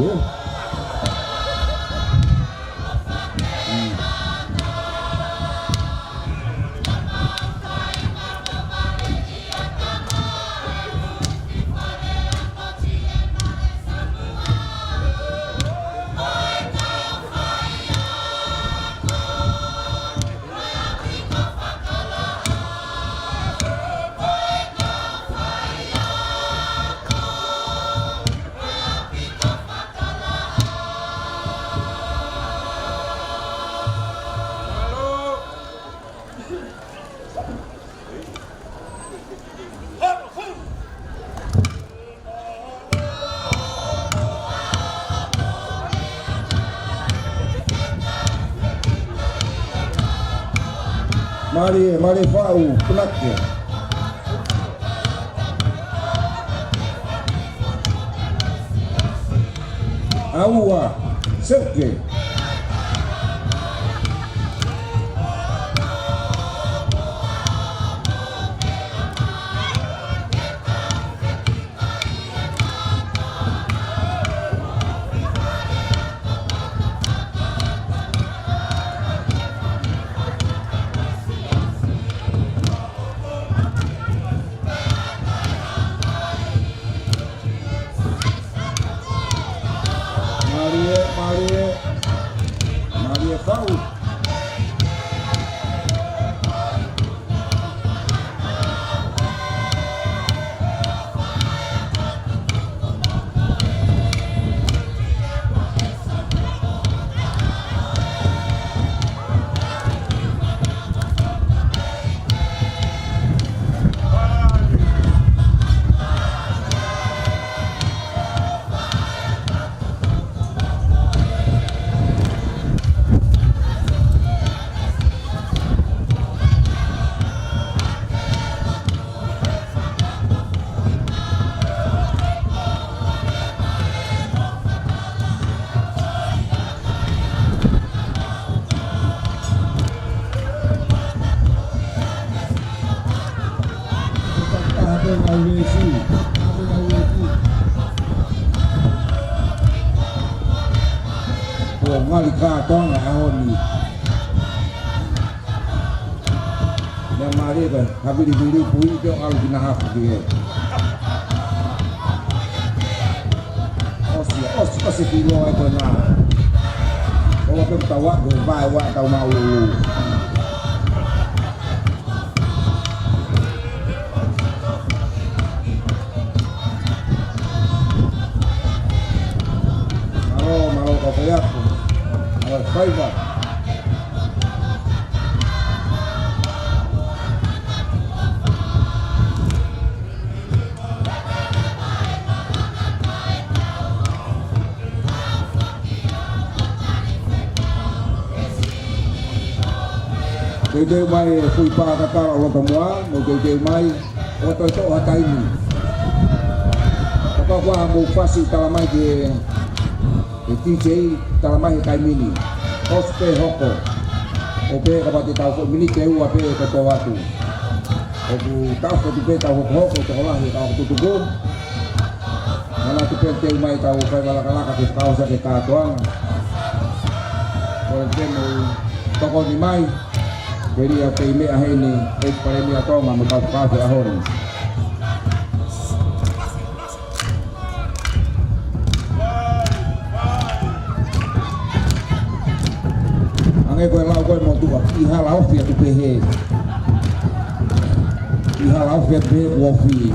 Mari fau penake. Aua seke. Maria fau. Ngali ka tong la ahoni. Ya mari ba habis dibeli pui jo al binahaf dia. Osi kilo itu na. Kalau tu tawa go vai wa tau mau lu. Malo kau lihat. Fiber. Kau mai fui pa kata Allah semua, mau kau mai, waktu itu hatai ini. Kau mau pasti talamai ke TJ talamai kai mini. Ospe hoko, ope kapati tau ko mini keu ape kato watu. Oku tau ko tupe tau hoko to lah tau tutugo. Mana tupe te mai tau kai balakala ka tau sa ke katoang. Ko temo toko ni mai. Jadi ape me aheni ek paremi ato ma mo tau ka fe ahori. Ngai koe lau koe mo tua iha lau fia tu pehe. Iha lau fia tu pehe wofi.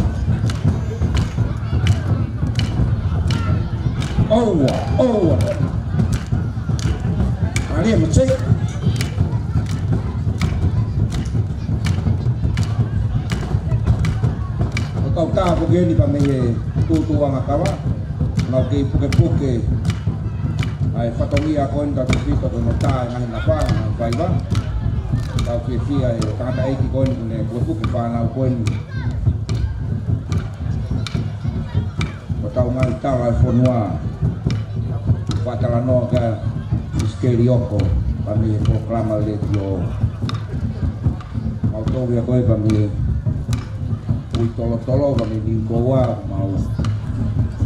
Owa. Ani mo cek. Kau ta ko geni pa me tu angakawa. Nau ke puke. Ai fatongi ako nda tupito ko nota ngai na pa vai ba tau ke fia e kata ai ki kon ne buku ke pa na kon tau ngai tala fonwa patala no ka iskerioko kami proklama le yo mau to ya ko kami tolo kami di goa mau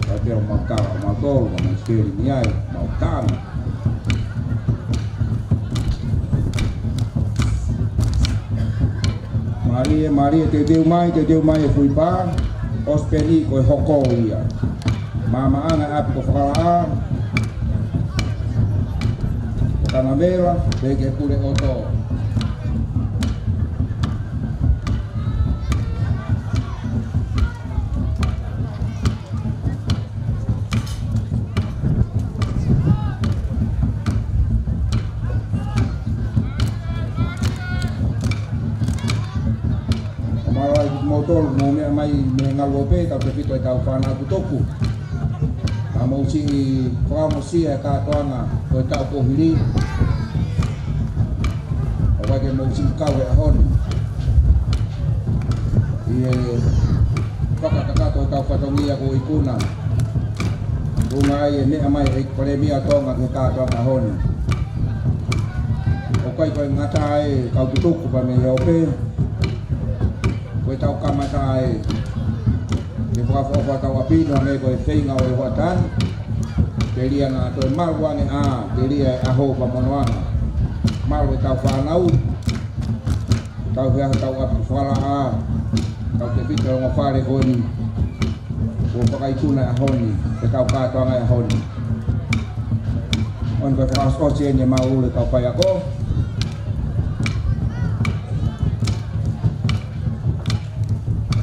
tapi mau tol kami iskeri niai mau kan Mari te deu mai fui pa ospeni ko hoko ia mama ana api ko fala kana mera bege pule oto motor mo mai ngalope ta pepito ta fana kutoku amo si ka toanga ko ta ko hili wa ke mau simkau e ahoni. Ie whakakakato tau whatongia ko ikuna. Unga e mea mai e kore mia tonga ke kātoa ahoni. O kai koe ngata e kau tutuku pa me heope. Koe tau kamata e e whakawhawha tau apino me koe whainga o e watan. Te lia ngā toi maruange te lia e aho pa monoanga. Maru e tau whanau. Tau whiaha tau api whala tau te pita o ngā whare honi. Ko whakaituna e ahoni. Te tau kātoanga e ahoni. On koe whakaskosi e nye maure tau pai ako.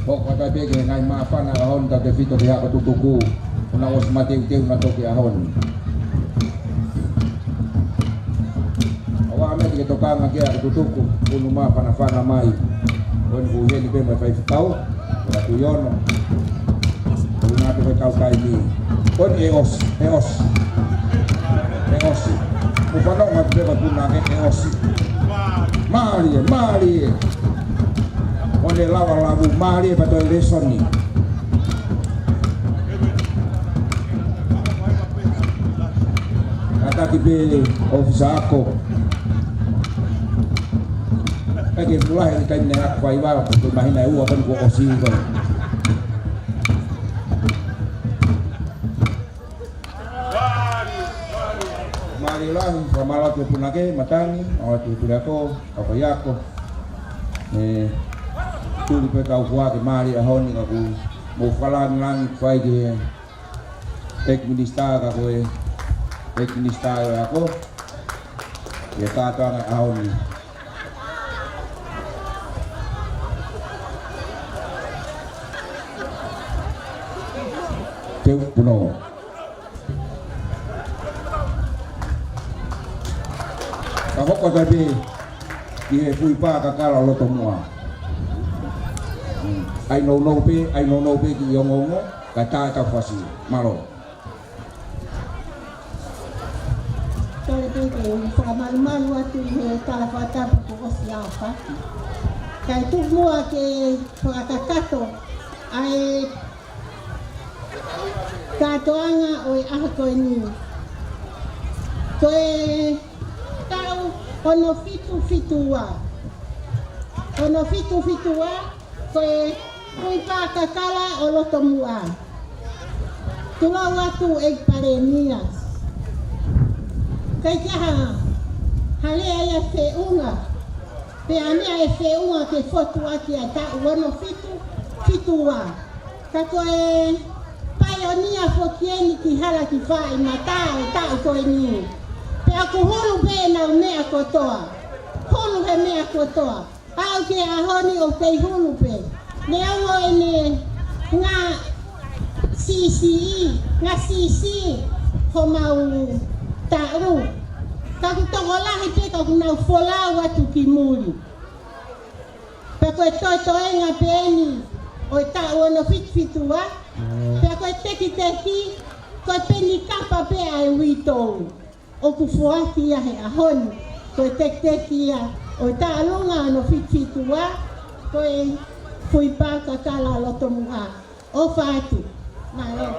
Hoko tai peke ngai mawhana ahoni tau te pita te haka tutuku. Una os mateu na toke ahoni. Awa me ke tokanga ke aku tutuku unu ma pana mai. Kon ku heni pe mai fai tau. Ora tu yono. Una te tau kai ni. Kon eos. Ku pano ma te ba puna ke eos. Mari. Onde lava mari pa to lesoni. Kati pe ofisa ako. Eke mulahe ni kain na kwa iwa ko mahina u ako ko osi ko. Mari lang pamala ko punake matani o tu ko ako yako. Tu pe ka uwa ke mari ahoni aku mo falan lang kwai de ek minister ka ko Minister ako, ya kata ngai ahoni. Teu puno. Kahoko tabi, ie fui pa kakala loto mua. Ai no pe ki yongongo, kata fasi malo. Whakamalumalu atu he kalawhata po osi ao whaki. Kai tu mua ke whakakato ai katoanga o e aha koe ni. Koe tau ono fitua. Ono fitua koe kui kakakala o loto mua. Tulau atu e parenias. Kai taha halea ia feunga. Pe anea e feunga ke fotu aki a ta uono fitua. Ka koe paionia fokieni ki hala ki whai matao tau koe ni. Pe aku hulu pe na mea kotoa. Hulu he mea kotoa. Au ke ahoni o kei hulu pe. Ne au e ne ngā sisi ho mau taru. Kaku tokolahi pe kaku nau folau atu ki muri. Pe koe toitoenga pe ni o ta ono fitua. Pe koe teki koe pe ni kapa pe ai witou. O ku fuaki ia he ahoni. Koe teki ia o ta alunga ono fitua. Koe fui pa kakala loto mua. O fatu. Malo.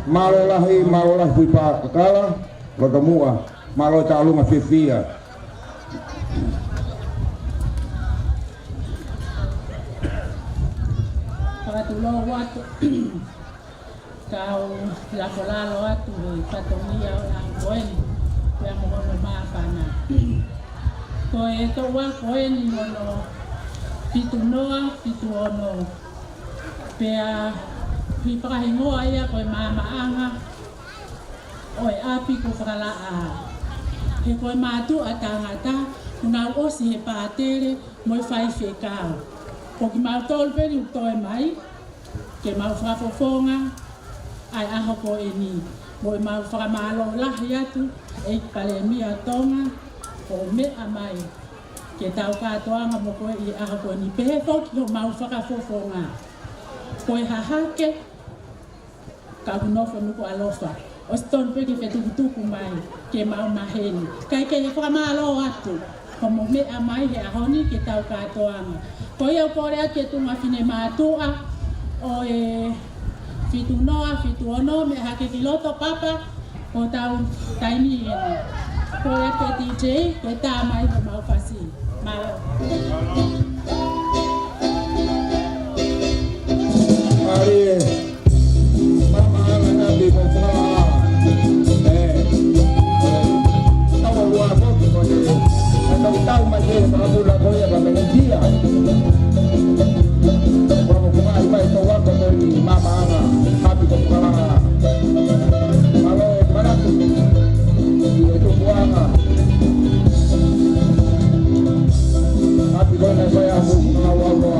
malo lahi hui pa kakala, roda mua, malo ta'alunga fifia. Pakatulo watu kau lakolalo watu patongia ang koen kaya mo kono mapana ko eto wa koen mono pitunoa pituono pea pipahingoa ia ko mama anga oi api ko fakalaa he ko matu atangata una osi he patere moi fai fekao ko ki mau tol peri utoe mai ke mau whakafofonga ai aho ko e ni moi mau whakamalo lahi atu e pale mia tonga ko me amai ke tau katoanga mo ko i aho ko ni pehe foki ho mau whakafofonga ko e hahake ka hunofo nuku alofa o ston peki fetukutuku mai ke mau maheni kai ke whakamalo atu ko mo me amai he ahoni ke tau katoanga ko ia kore ake tunga fine mātua o e fitunoa, fituono me hake kiloto papa o tau taimi ene. Ko ia ke DJ, ke tā mai ko mau pasi. Mau. Ari, mama ana nabi ko fala. Tawa wa ko ko ni. Tau mai ke para bula ko ia ba mentia. Vai toa ko ni mama ana happy ko kala malo barato itu buanga happy ko na saya mo na wawa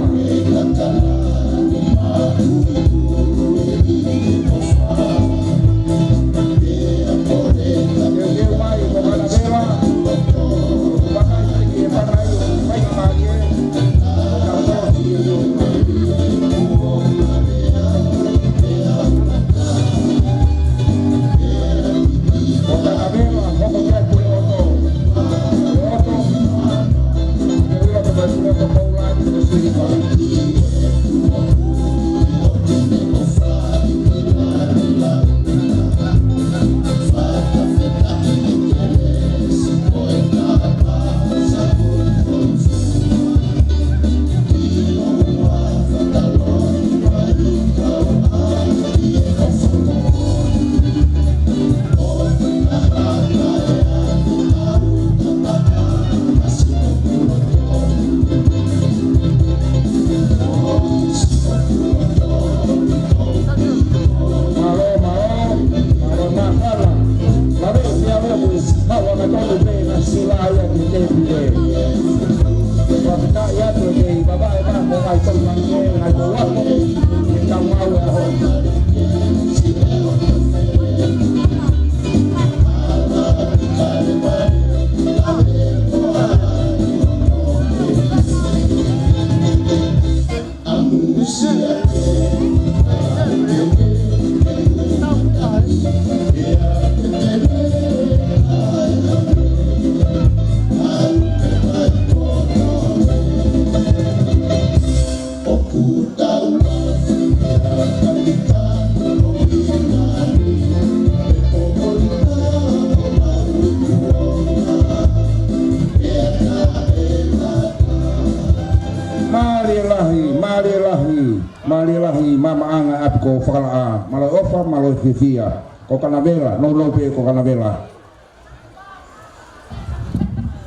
Malilahi mama anga apko fakala malo ofa malo fifia ko kanabela no lope ko kanabela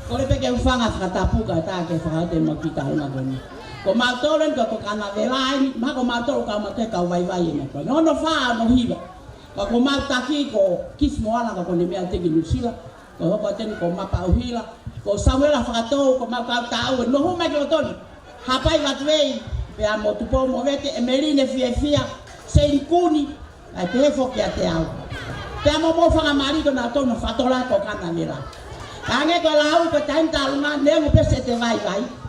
ko le peke ufanga katapuka ta ke fakate makita na goni ko matolen ko kanabela ni ma ko matol ka mate ka vai ne ko no fa no hiba ko mataki ko kismo ala ko ne me ate ki lusila ko ho paten ko mapa uhila ko sawela fakato ko mapa ta no ho ma ko ton hapai vatwei pe amo tupo movete emeline fia senkuni ai te foki ate au pe amo mo fanga marido na tono fatola ko kana mira kange ko lau ko tanta lunga ne mo pese te vai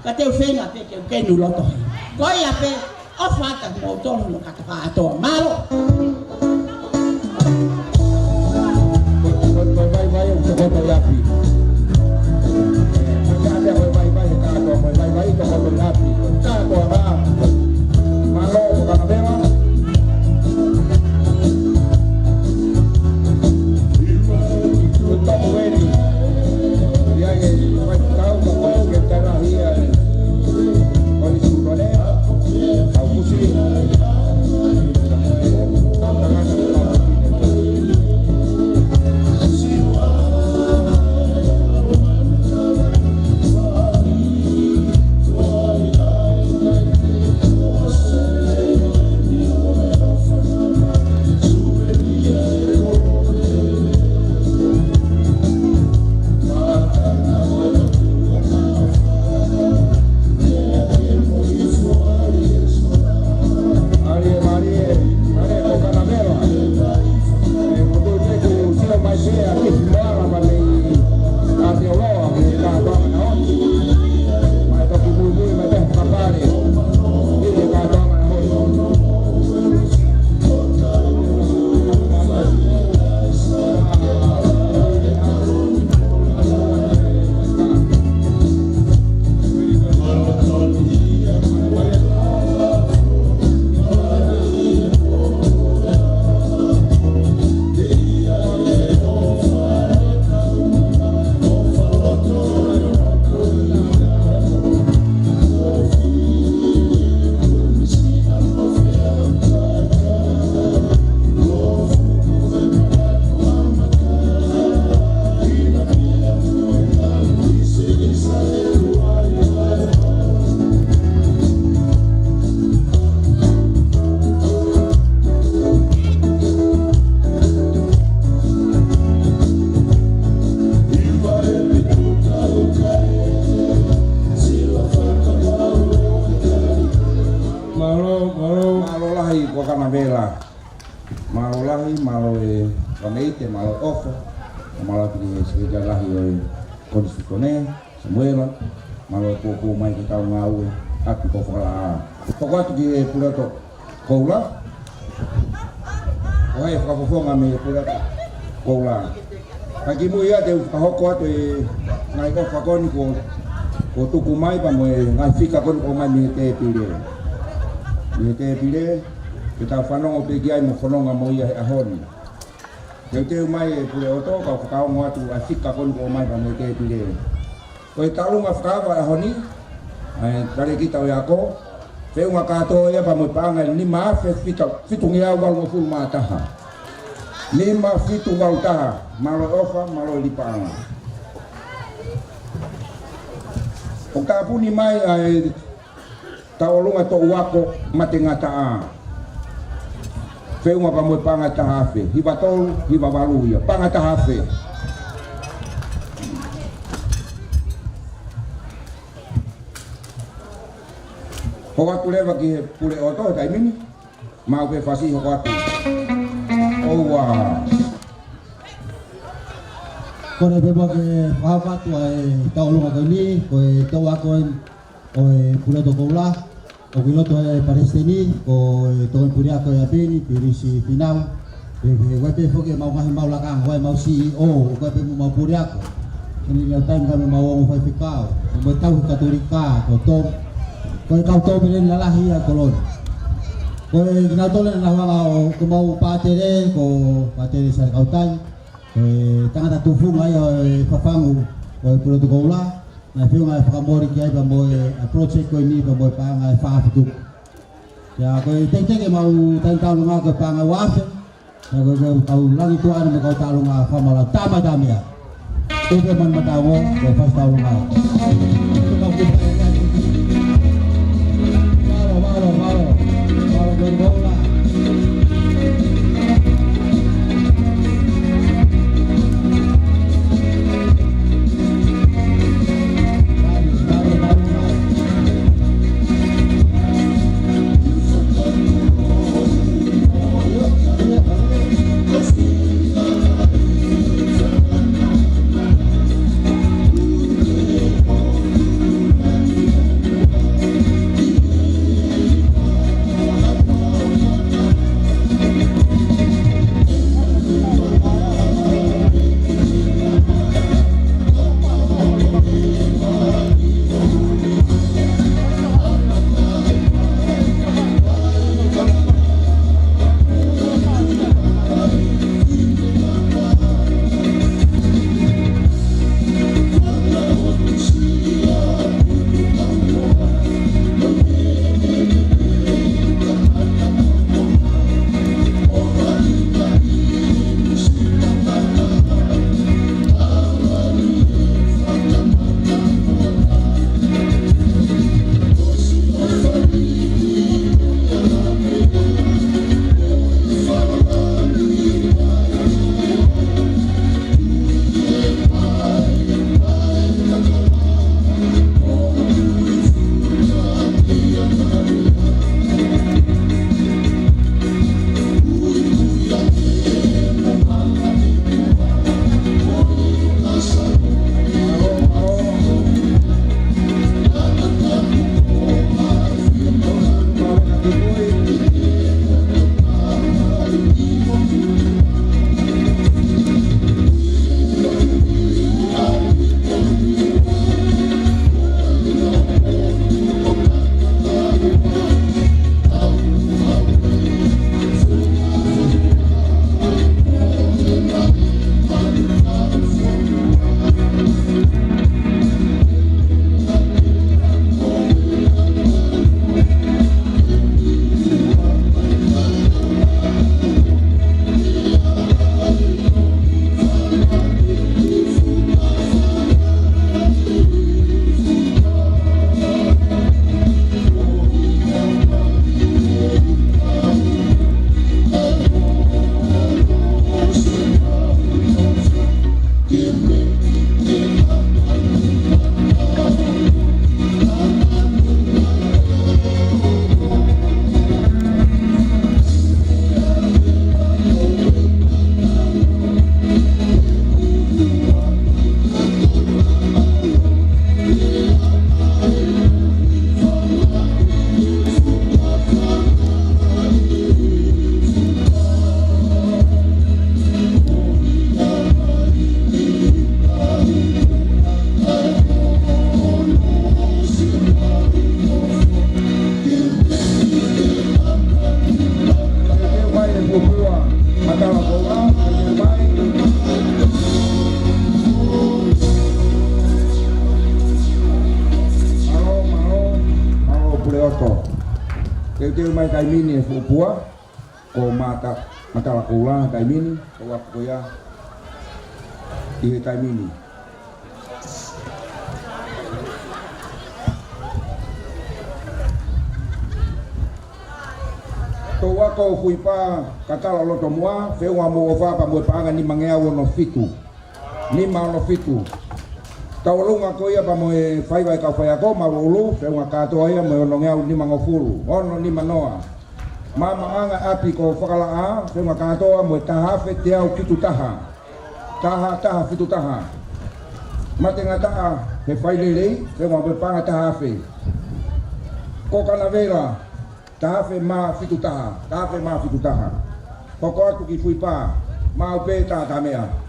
ka te fenga pe ke nu loto ko ia pe o fata mo tono no kata to malo vai ko to yapi ada vai ka to vai to ko yapi ta ko ba malo kanabela Malo lahi ko kana vela. Malo lahi, malo e kameite, malo ofa. Malo ki sekita lahi o konstitune, Samuela. Malo ko mai ki tau ngau atu ko fala. Poko atu ki pula to koula. Oi fa fonga me pula koula. Pagi mu ia te hoko atu ngai ko fa kon ko tuku mai pa mo ngai fika kon ko mai me te pile. Me te pile kita whanongo pe ki ai mo whanonga mo ia a honi. Te mai e pule oto ka whakao ngā tu a whika kon ko mai pa me te pile. Koe talunga whakawa a honi, tare ki tau iako, whiunga kātoa ia pa mo pānga ni mawhi whitungi au wal mo fulu maa taha. Ni ma whitu wal taha, malo ofa, malo li pānga. O ka puni mai ai taolunga to uako mate ngata a. Whiunga pa mo pānga tahafe, hiwa tolu, hiwa walu ia, pānga tahafe. Hoko atu lewa ki he pule oto tai mini, mau pe fasi hoko atu. Owa. Kone beba ke whakatu ai taolunga kaini, koe tau ako o pule oto koula, o kiloto e Palestini, ko token puri ako e apini, pirisi pinau, koe pe foke mau ngahi mau lakang, koe mau CEO, koe pe mau puri ako. Kini lau time kami mau ongo fai fikao, koe tau katurika, ko tom, koe kau tau pere lalahi a kolon. Koe kina tole na wanga o kumau patere, ko patere sa kautai, koe tangata tufunga ia o whafangu, koe pule oto koula, na whiunga e whakamori ki ai pa moe a project koe ni pa moe pānga e whaafitu. Ia koe teiteke mau tauntalunga koe pānga wafe, na koe kau langi tuana me kau talunga whamala tama tamia. Tupe man mataungo koe whastalunga. Tukau kupa e kai. Malo koe koula. ke mai kai mini fu pua ko mata la kula kai mini ko wa ko ya i kai mini to wa ko fui pa katala lo to moa fe wa mo fa pa mo pa ni mangea no fitu ni ma no fitu tau lunga ko ia pa mo e fai vai ka fai ko ma lu fe wa ka to ia mo no ngea ni mango fulu ono ni manoa mama anga api ko fakala a fe wa ka to mo ta ha fe te au kitu taha fitu taha mate ngata a fe fai le fe wa pa nga taha fe ko kana vera tafe ma fitu taha koko atu ki fui pa ma pe ta mea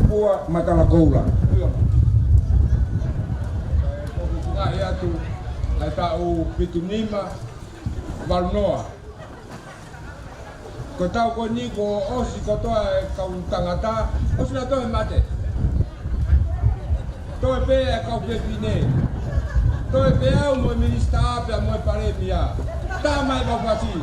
pua matala koula Ngai atu ai tau pitu nima valnoa. Ko tau ko ni ko osi ko toa e kau tangata osi na toi mate. Toi pe e kau pe pine. Toi pe au mo minista pe mo pare pia. Ta mai ba fasi.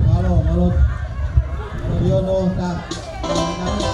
Malo Yono ta nana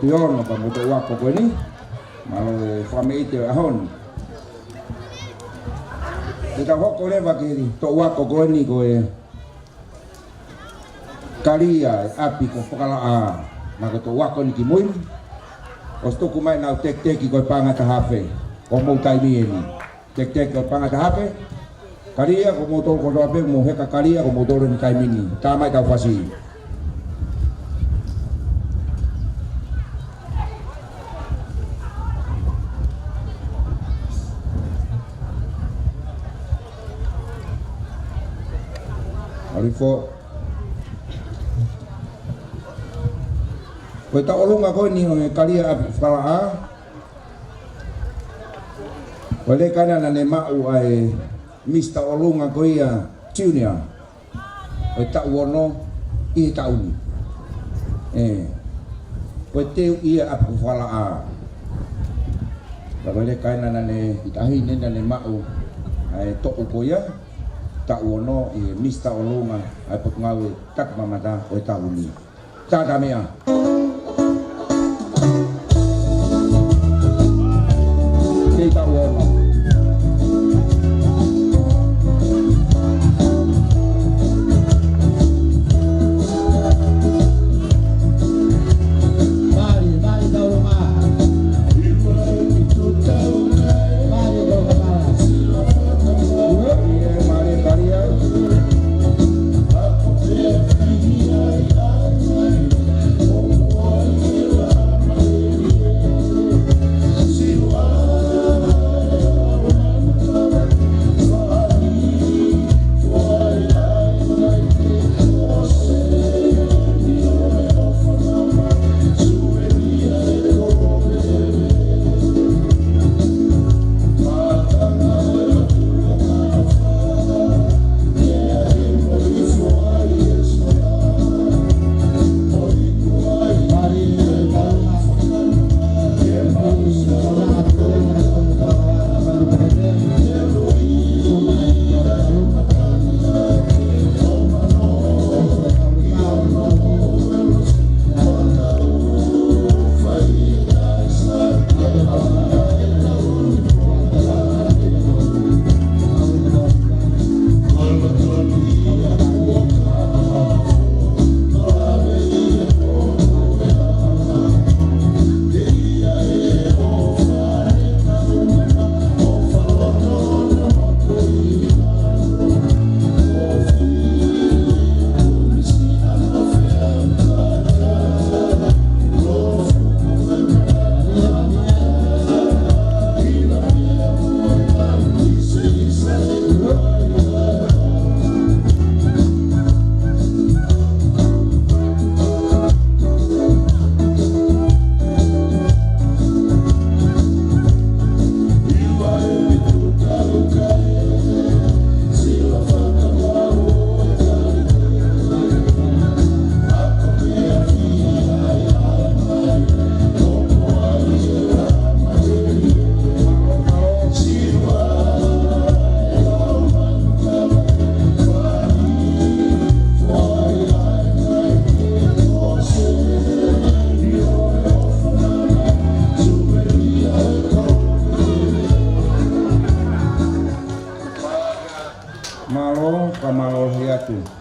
Tion pa moto wako ko ni malo fami ite ahon kita hoko leva kiri to wako ko ni ko e kalia api ko pakala a maka to wako ni kimuin osto kumai na tek ko panga ta hafe ko mo tai ni tek ko panga ta hafe kalia ko motor ko do ape mo heka kalia ko motor ni kai mini tamai ta fasi Marifo. Koe ta olunga koe ni o kalia api whalaa. Wale kana na ne mau ai Mr. Olunga koe ia Junior. Koe ta uono i tauni. Koe teu ia api whalaa. Wale kana na ne itahi nena ne mau ai toku koe ia. Ta uono i Mr. Olunga ai pot ngawe tak mamata koe tauni. Tada mea. Kita uono.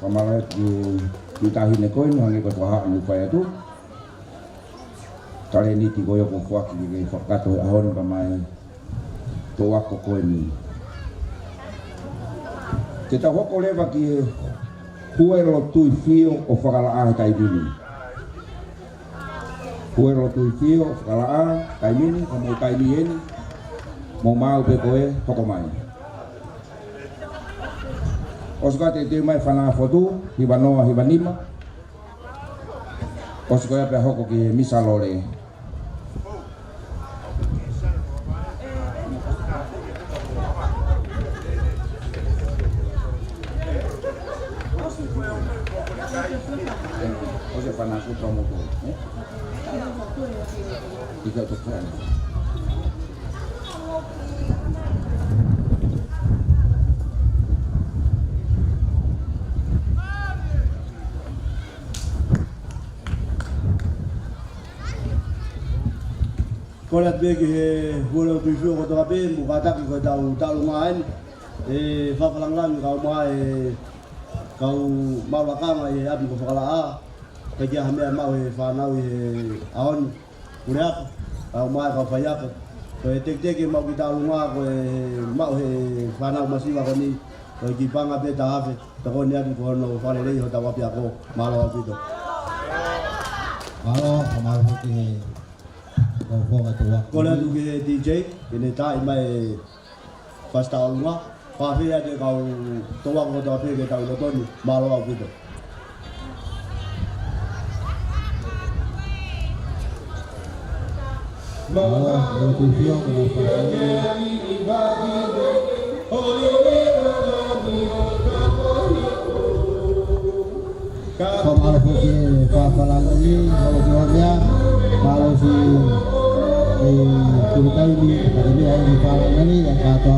Pamalo di tahine koe no hangi ko toha ni pa tu kare ni ti goyo ko fuak ni fakato ahon kamai to wako koe ni kita hoko leva ki huero tui fio o fakala a kai bini huero tui fio o fakala a kai bini komo kai ni mo mau pe koe hoko mai. Oska te mai fana foto hibanoa hibanima. Oska ya pe hoko ki misalore. Oska fana foto mo ko. Tiga to kan. Kolat begi hulo tuju ko tokape mukata ko tau ngain fafalangan kau mai kau mawakama abi ko fakala a kaya hame mau fanau aon urak kau mai kau fayak ko tek mau kita lunga ko mau fanau masiwa ko ni ko kipanga be taave to ko ni abi ko no fale le ho tawapi ako malo abito malo kamalo ki Kola duge DJ ini tak imai fasta olunga Pafia de kau toa ko toa pe ke tau lo tonu malo au kuto. Kalau video kalau pergi papalan ini kalau keluarnya kalau si kita ini di papalan ini yang kata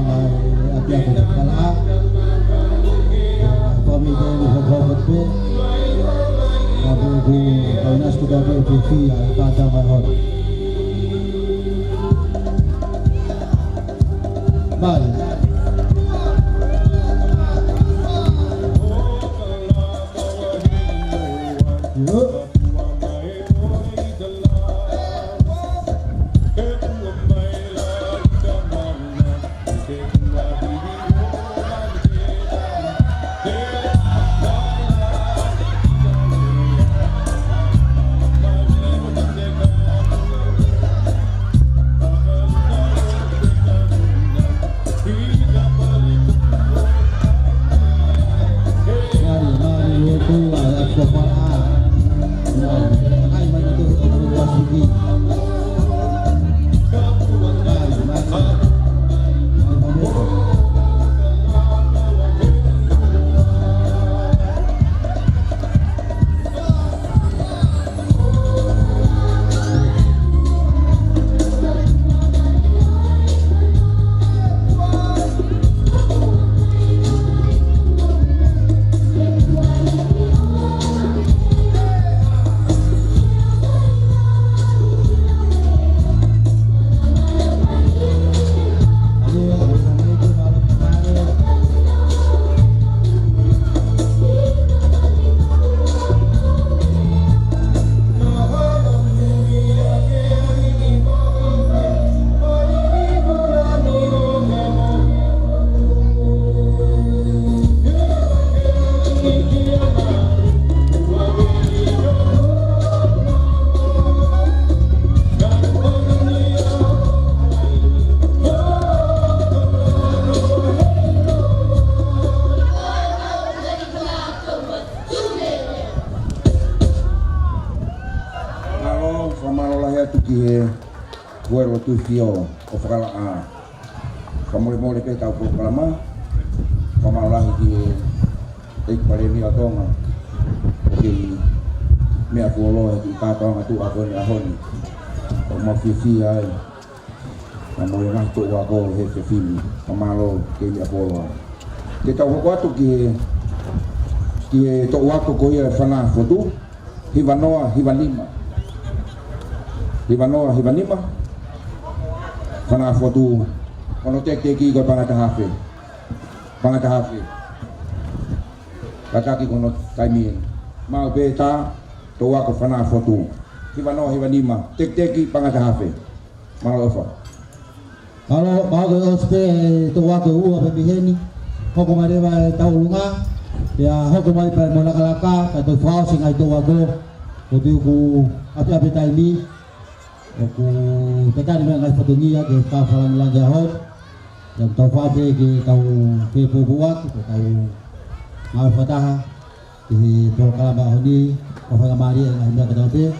api aku kalah kami ini berbuat betul aku kalau nas sudah berfungsi kata mahal baik. Buero tu fio o fala a como mo le peta o programa como la que e pare mi atonga porque me apolo e ta tonga tu a con a honi como fifi ai como yo más tu a go he fifi como lo que me apolo que ta o que to wa ko ia fana foto hivanima Pana foto kono tek ki ko pana tahafe kata ki kono kaimin mau beta to wa ko pana foto hivanima tek ki pana tahafe mau ofa kalau mau ke ospe to wa ko u apa biheni hoko mare ba taulunga ya hoko mai pa molaka ka to fa sing ai to wa go ku api taimi aku tekan dengan fotonya ke kafalan langahon yang tahu fase ke tahu pepo buat tahu mau fatah di program bahuni orang mari yang hendak ketahui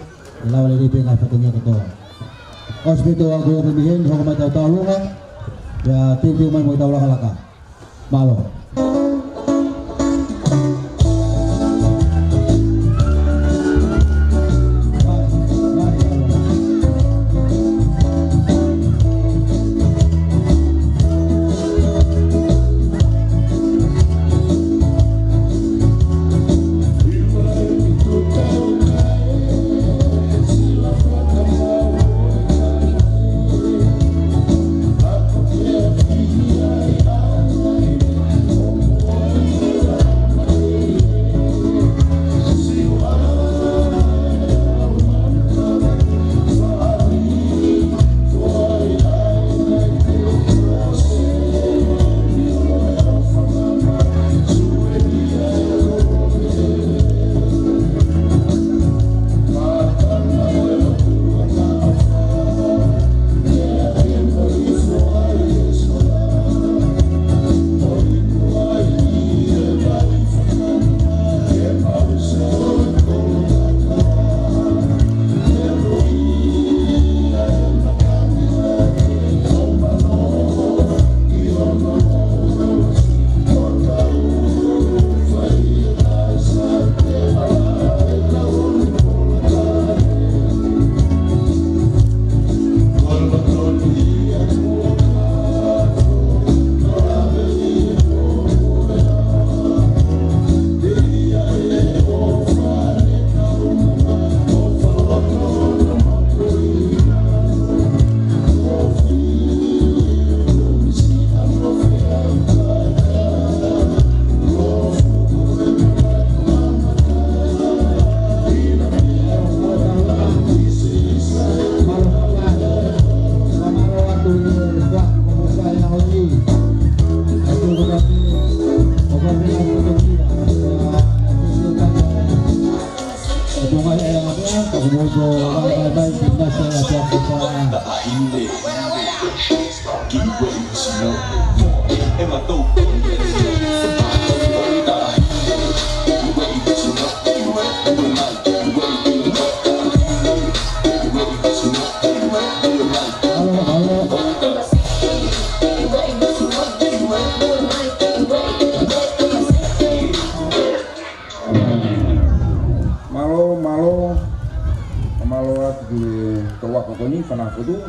lawan ini dengan fotonya ketua hospital aku pembihin hukum tahu lu kan ya tim mau tahu lah malo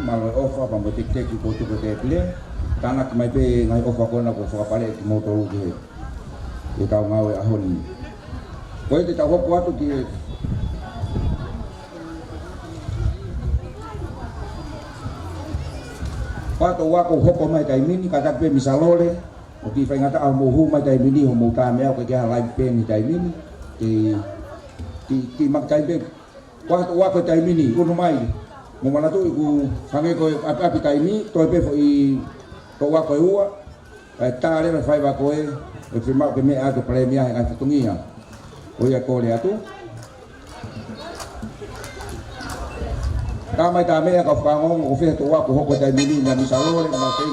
malo ofa pa mo tek ko to ko te ple tanak mai pe ngai ofa ko na ko fa pale ki mo to ke e tau ngawe ahon ko te tau ko atu ki pa to wa ko hoko mai tai mini ka tak pe misalole o ki fa ngata mo hu mai tai mini ho mo ta me ko ke live pe ni tai mini ti mak tai pe wa ko tai mini ko no mai mo mana tu iku sange ko api tai mi to pe foi to wa ko ua ta le fai ba ko e firma pe me a to premia nga fitungia o ya ko le atu ta mai ta me ka fa ngong ko fe to wa ko ko tai mi na mi sa lo le na pe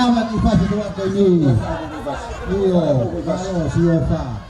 Awak ifas itu waktu ini. Iyo, kalau siapa?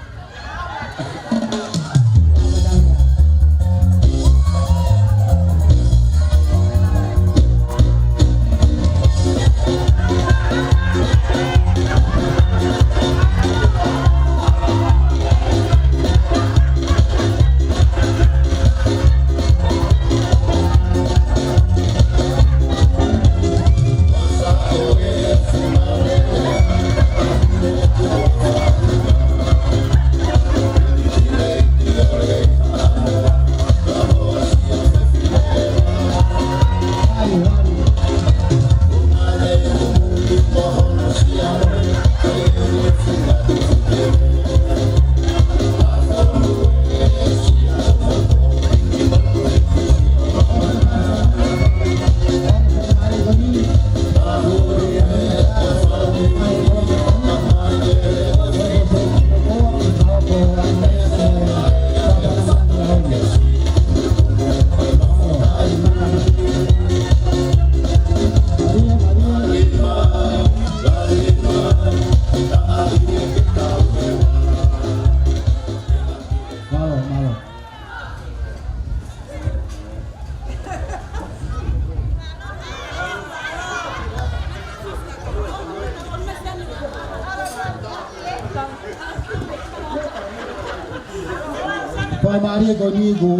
Pamari ko ni go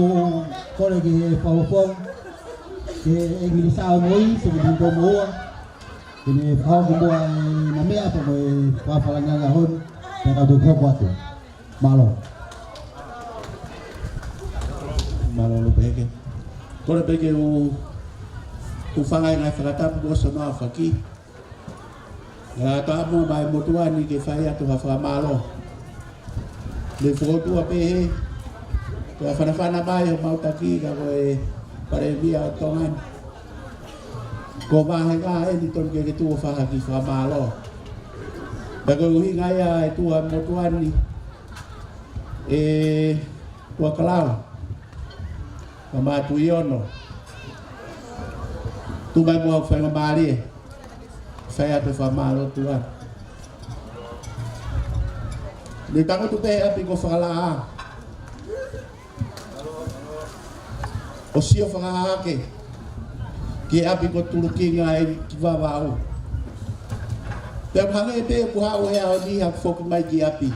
ko lagi pawpong ke Inggris moi sebelum ko mo ini kau ko ay nami apa mo pa falanga ngahon na do ko kwato malo lo peke ko le peke u fanga ngai fakata mo so na faki la ta mo mai motuani ke fai atu fa malo le foto ape to fana mai mau taki ka ko pare via tongan ko ba ga e ni ton ke tu fa ki fa malo ba ko hi ga ya tu motuani tu kalau ma tu yono tu mai mo fa mari fa atu fa malo tuan ni tango tu pe api ko fa la o sio whakaha ke api ko turuki ngai ki wawau. Te hanga e pe ku hao e ao ni hak foku mai ki api.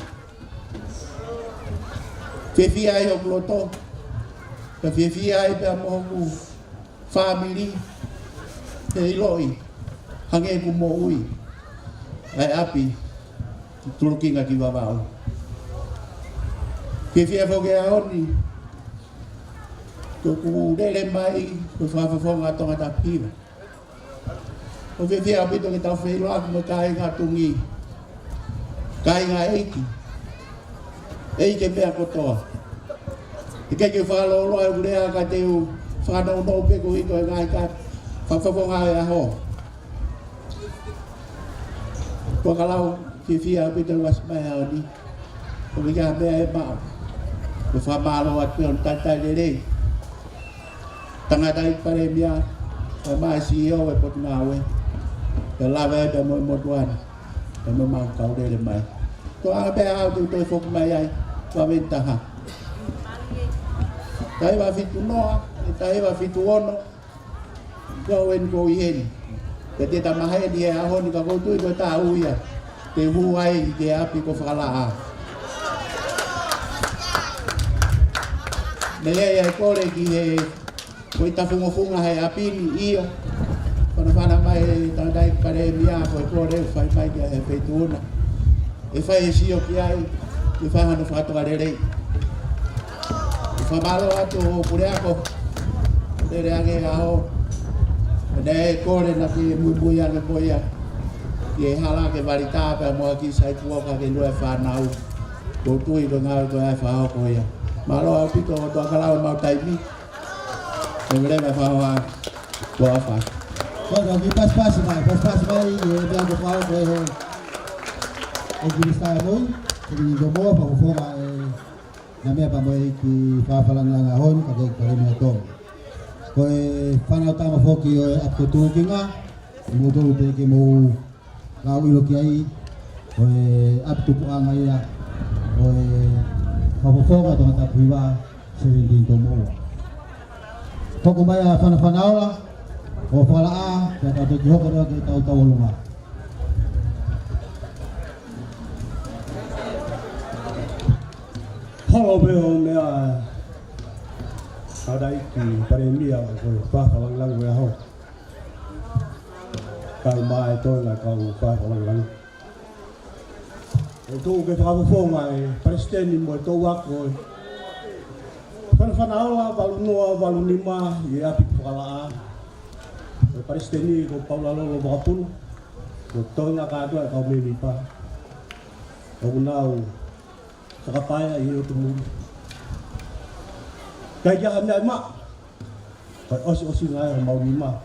Whewhia e o kloto. Te whewhia e pe amohu family. Te iloi. Hanga e ku mo ui. Ai api turuki ngai ki wawau. Whewhia foku e ao ni ku dele mai ku fa nga tonga ta piva o ve via bito que ta fe lo ak mo kai nga tungi kai nga eiki me akotoa ke fa lo e gure ka te u fa no pe ku i ko nga ka fa nga e ho ko kalau ke via bito was mai ani o ga me ma ku fa ma lo at pe on ta lele tanga dai pare mia mai CEO e pot ngawe te lave te mo tuan te mo mau kau de mai to a be a tu to fok mai ai wa ventaha tai va fitu no tai va fitu ono go en go yen te ta mahai dia a honi ka go tu ko ta uia te huai ke api ko fala a nele ya ko le ki ko ta funga hai api ni io pana mai ta dai pare mia ko re fai mai dia e petuna e fai si o ki ai e fai hanu fato galere e fa malo atu pure ako de age ao de ko re na ki mu buia le boia ye hala ke varita pe mo ki sai tuo ka ke lo fa nau ko tu i do nga ko ai fa ko ya malo api to kala ma tai mi Boleh bawa apa? Kalau kita pas mai, dia ada kau ke Inggris tahu, jadi jomo apa fora namanya apa mai ki fafalang langahon kagak kali itu. Kau fana utama foki aku tu kinga, mutu te ki mau kau ilo kiai, kau abtu puangai ya, kau fora tu mata priva 17 tomo. Poko mai fana ola o fala a ka ta te hoko ro ke tau lunga holo be o me a adai ki pare mia ko fa lang we ho kai mai to la ka fa lang o to ke fa fo mai presteni mo to wa ko Fanaula valu lima ya api kala o paristeni ko paula lo bakapun ko tonga ka do ka me pa o nau sakapaya iyo tumu kaya ame ma ko osi ngai mau lima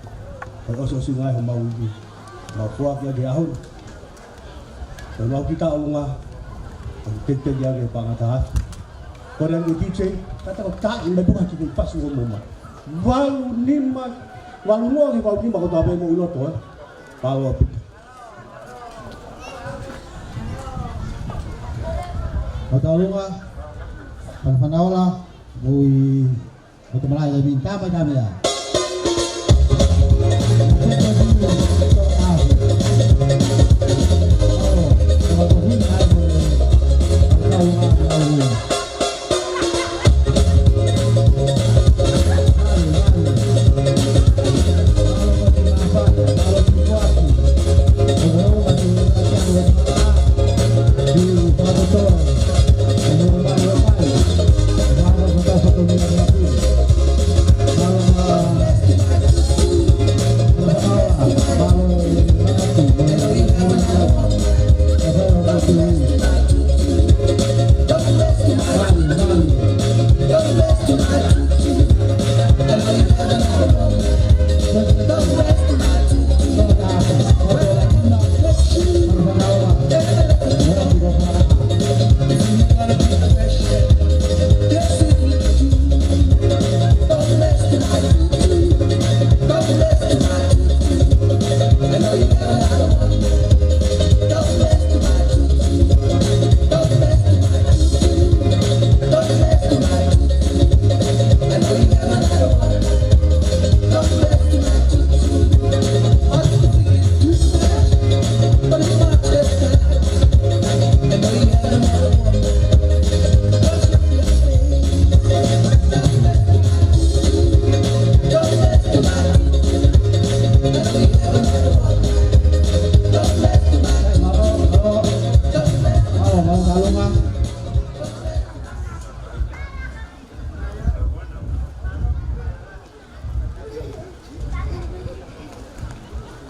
ko osi ngai mau ni ma fuak ya dia hun ko mau kita unga tete dia ke pangata Orang itu DJ kata tak ini bukan cuma pas ngomong walu lima kau tak apa mau ulat tuh kalau kata lu mah fanaula mui atau malah lebih apa namanya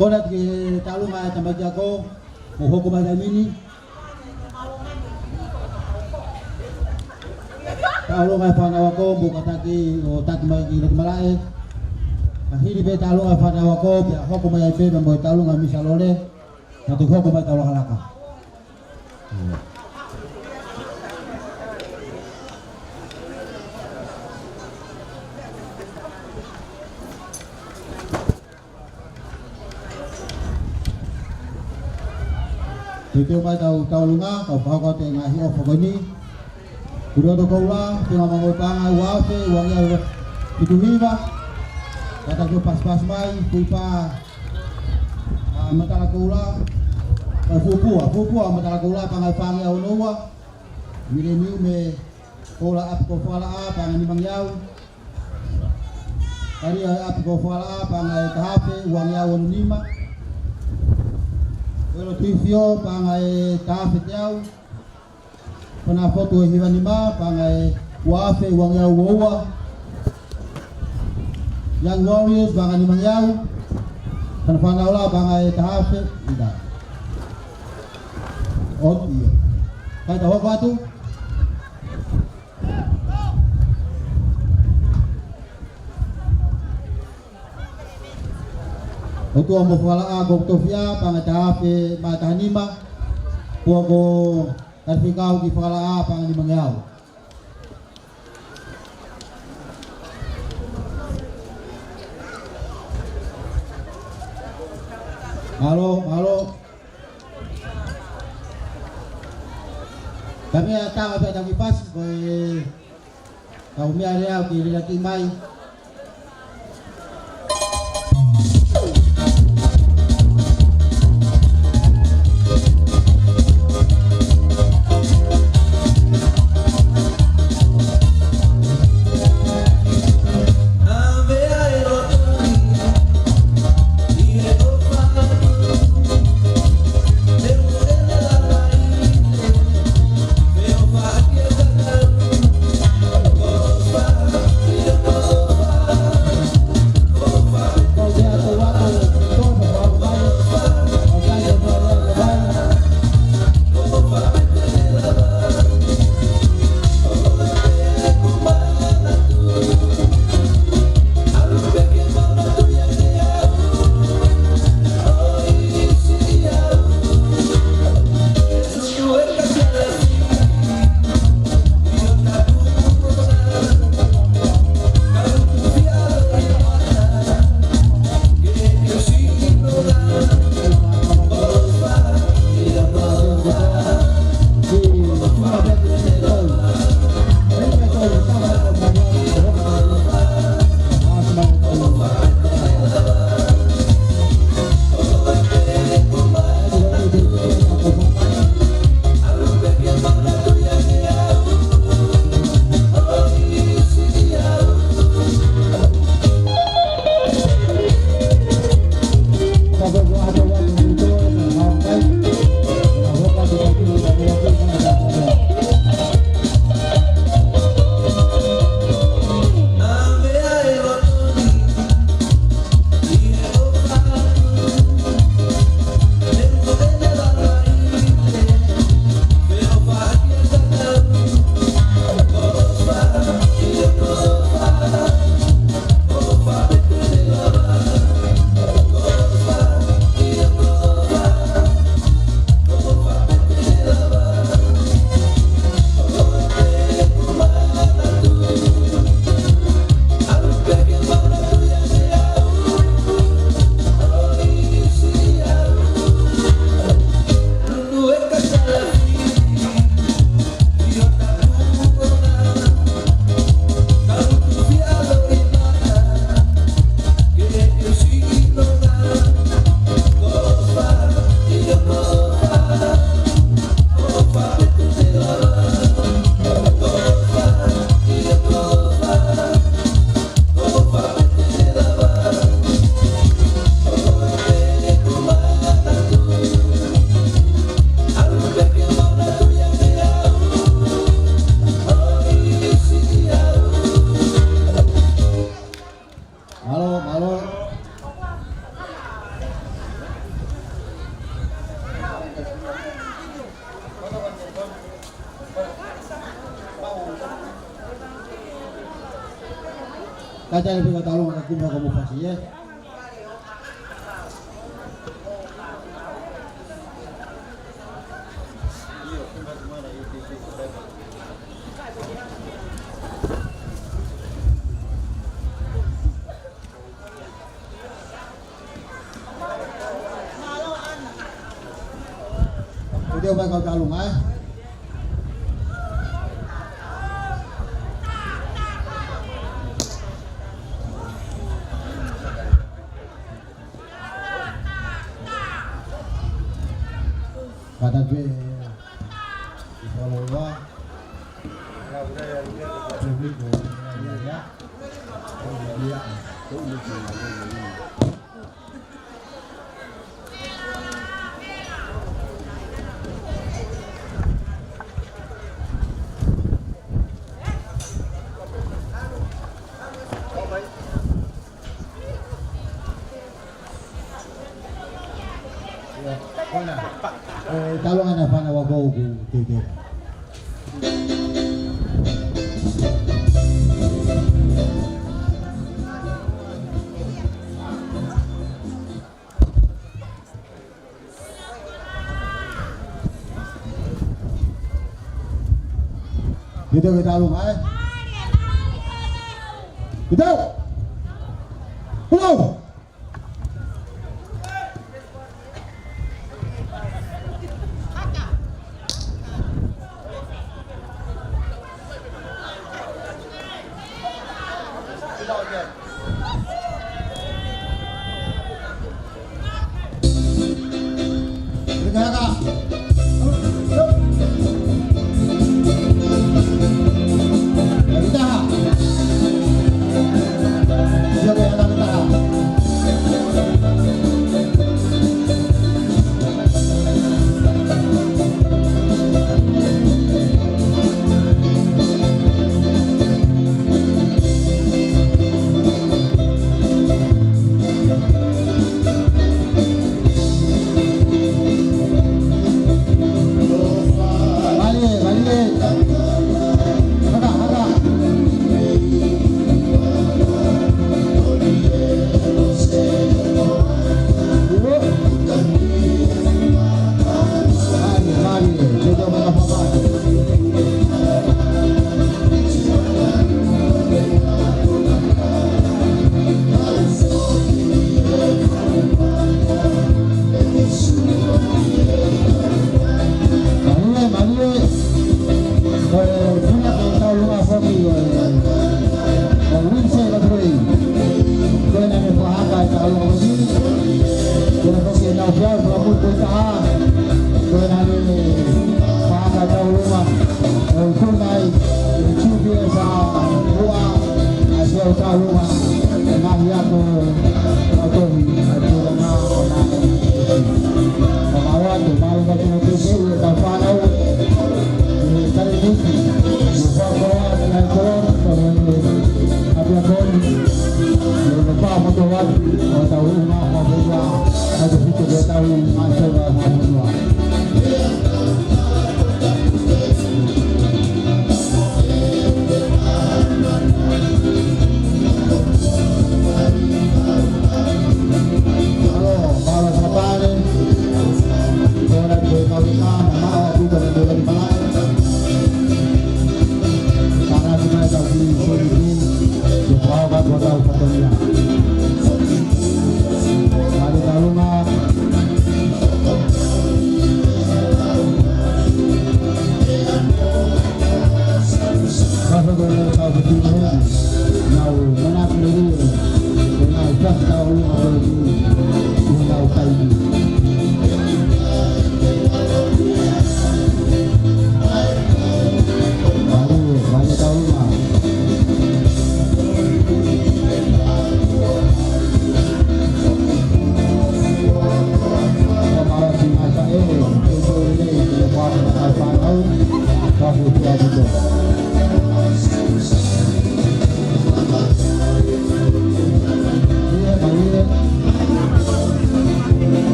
Kodat ke talunga tambah jago, mau hukum ada mini. Talunga panawako buka taki o taki magi malae. Kahiri be talunga panawako ya hukum ay be mamboy talunga misalole. Satu hukum ay talunga laka. Itu mai tahu lunga kau bawa kau tengah hiu pokoknya. Kuda tu kau lah, tengah manggul pangai wafe, wangnya itu hiba. Kata tu pas mai, pipa matala kau lah, fupua matala kau lah pangai pangai awnoa. Milenium me kau lah ap kau fala pangai ni mangyau. Hari ap kau fala pangai kafe, wangnya awonima. Kalau tivio pangai kafe jauh, pernah foto hewan lima pangai wafe uang jauh wawa, yang warriors pangai lima jauh, pernah pangaula pangai kafe tidak. Oh iya, kau tahu apa tu? Untuk ambo fala agok tofia pangatafe matahanima puago karfikau di fala pangani mangyao. Halo. Kami tahu apa yang kipas koi kau miaria kiri laki mai. Oh Kata lebih kata lu aku mau kamu kasih ya. Dia mau kau talung ah. Kata gue kalau gua talungan na pana wagaw ko tete. Dito kita talung ay. Dito. Hello.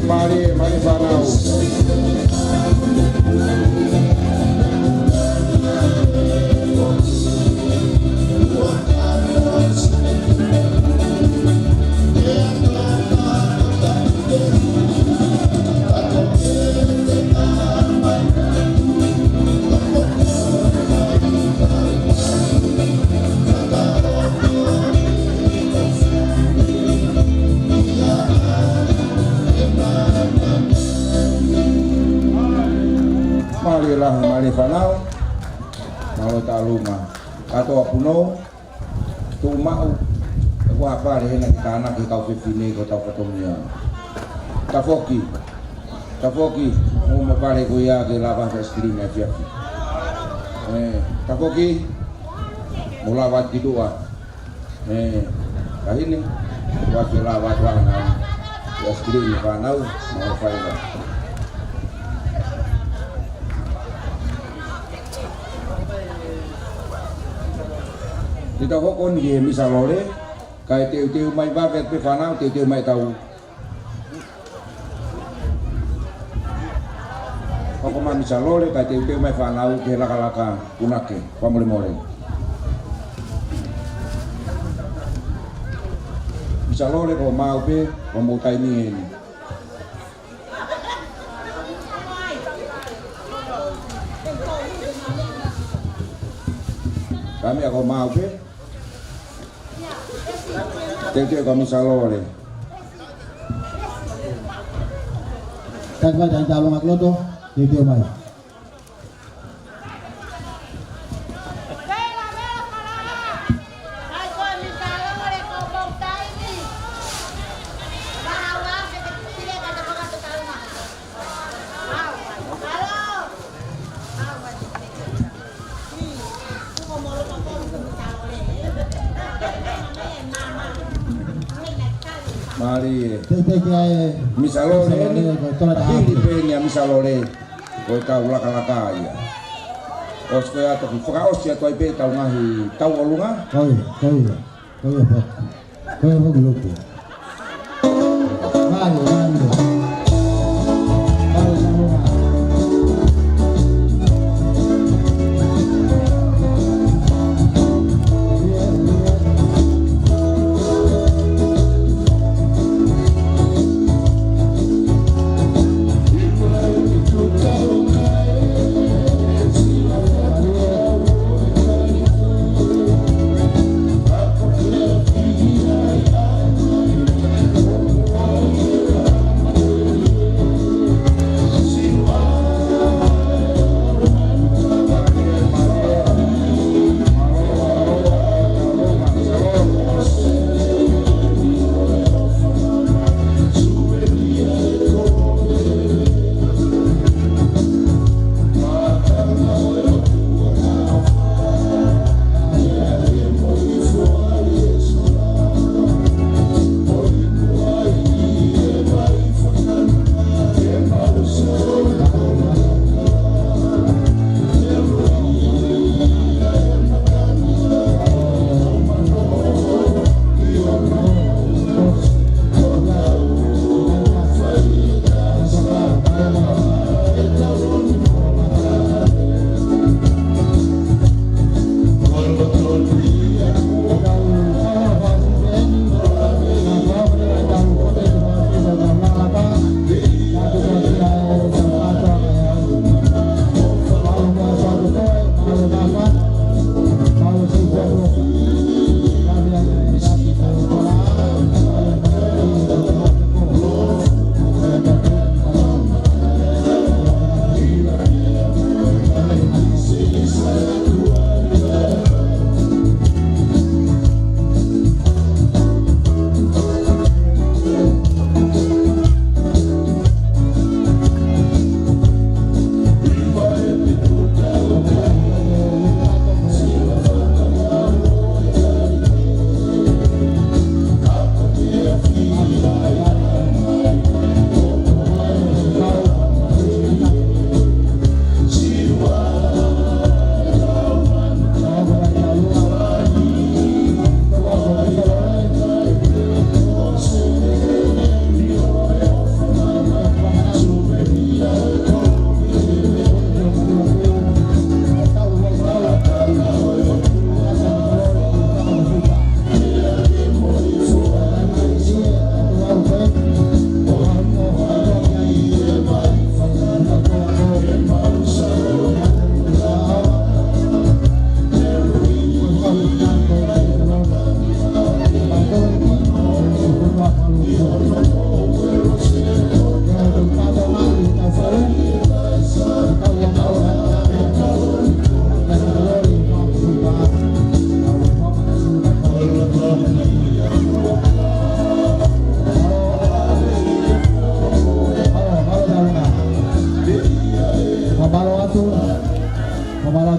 Mari Fanau. Mari Fanau. Malo taluma. Kato puno tu mau aku apa deh nak kita anak kita pepini kota kotomnya. Tafoki mau mapare kuya ke lava screen aja. Tafoki mulawat gitu kahini waktu lawat warna ya screen Fanau mau file. Kita hokon dia misalnya kayak tiu mai babet pe Fanau tiu mai tahu. Hokon mah misalnya kayak tiu mai Fanau dia laka punake pamole. Misalnya kalau mau pe pemutai ini. Kami aku mau pe Tete kami salore. Kagak jangan calon aku tuh, dia mai. Mari. Misalnya ini penya misalnya kau tahu laka ya. Os kau atau kau os ya kau ipe tahu ngahi tahu olunga. Kau lupa. Mari.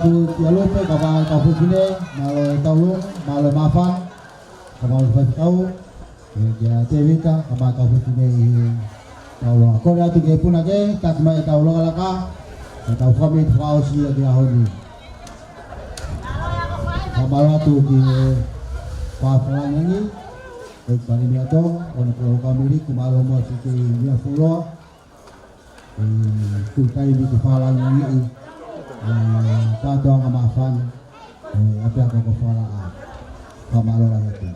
tu tia lupe kapa kau putine malo taulung malo mafan kapa lupa tahu dia tevita kapa kau putine taulung aku dia tu dia pun aja tak mai taulung alaka tahu kami tahu si dia honi kamala tu di pafalan ini baik bani miato on pulau kami kumalo mo siti dia pulau kukai di pafalan ini tato ang amafan apa yang kau fala kamalo lah itu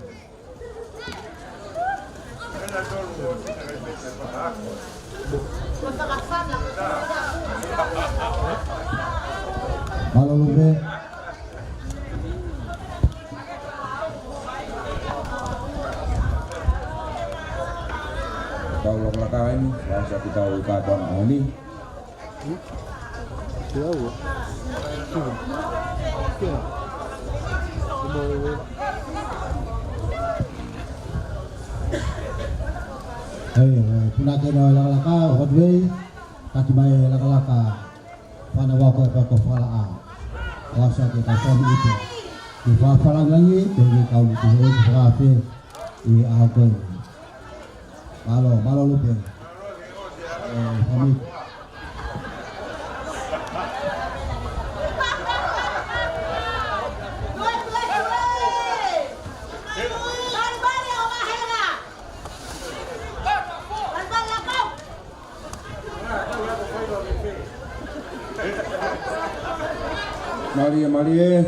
malo lube Tolong lakain, bahasa kita ucapkan ahli. Punake no laka hodway kaki mai laka pada waktu apa fala wasa kita kami itu di fala lagi dari kau itu berapa di aku malo lupa kami Maria.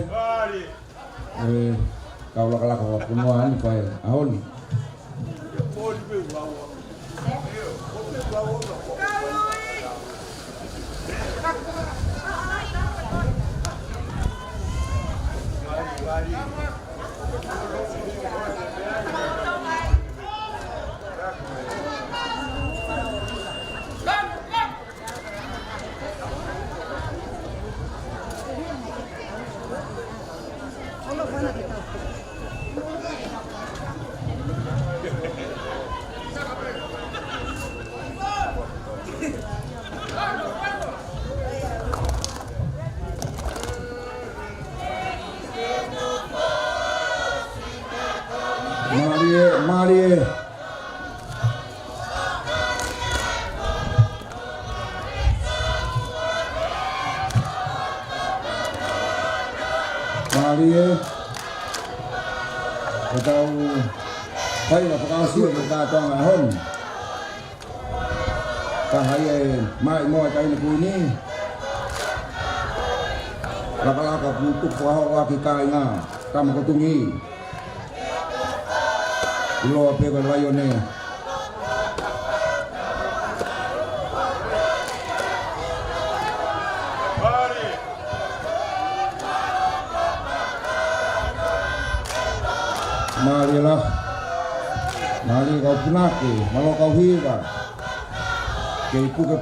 Kau lakalak punuan kau ahon. Maria. Kita hay là có siêu người ta cho ngày hôm ta hay mai mò cái này vui ní laka butuh wah kita nga kama kutungi lo pe con layone Mari kau punake, malau kau hiba, kei puke,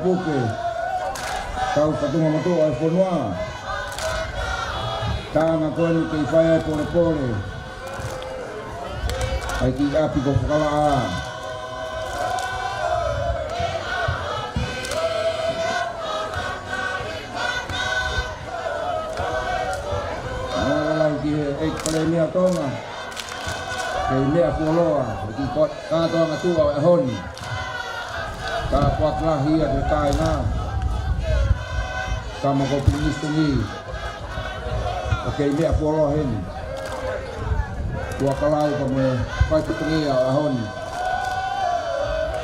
kau patunga matu iPhone wa, tanga kon kei faya pore, ai ki api kau kala. Malah ki eklemia tonga. Kay mea puloa, di kot kato nga tuwa ahon. Kapwak lahir di tayo na. Kama ko pinistungi. Kay mea pulohin. Tuwa kalaw pa mo, kay pitungi ahon.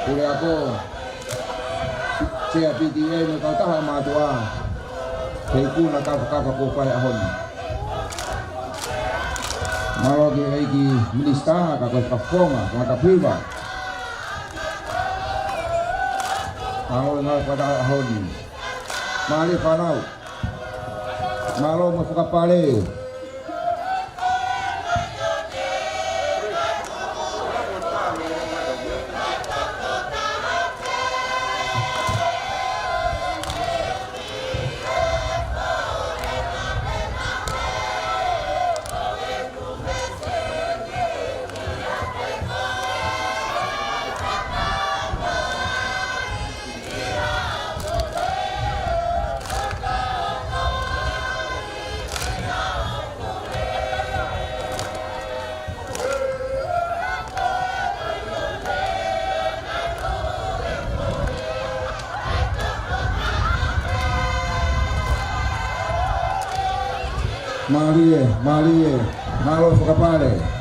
Kuri ako, siya PTA mo taha matua. Kay kuna kapakapakupay ahon. Malogi aiki minista kakos kafonga kapiba. Malo ngal pada ahoni. Mali panau. Malo mo kapale. Malie, malo whakapare.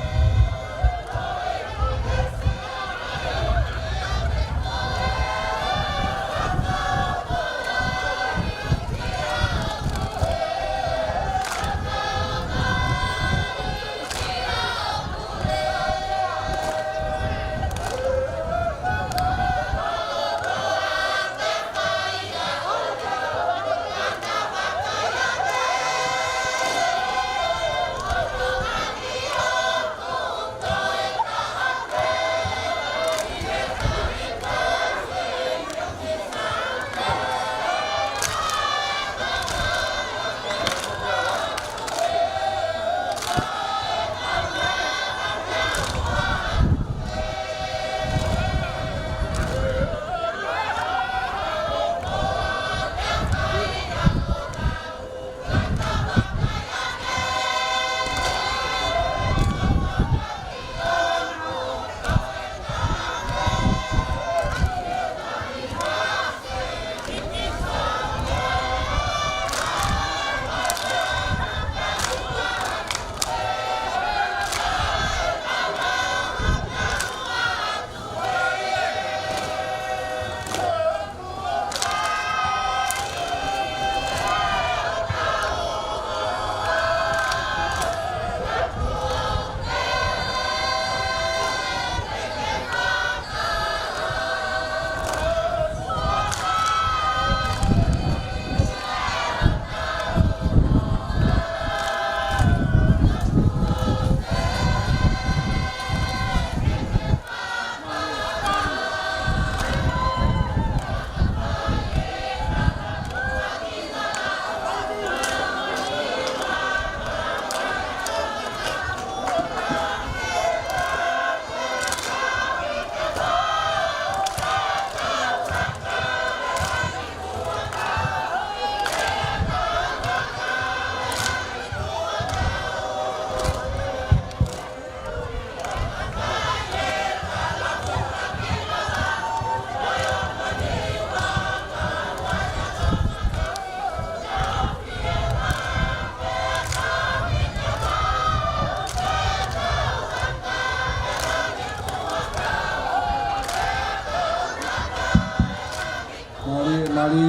Mali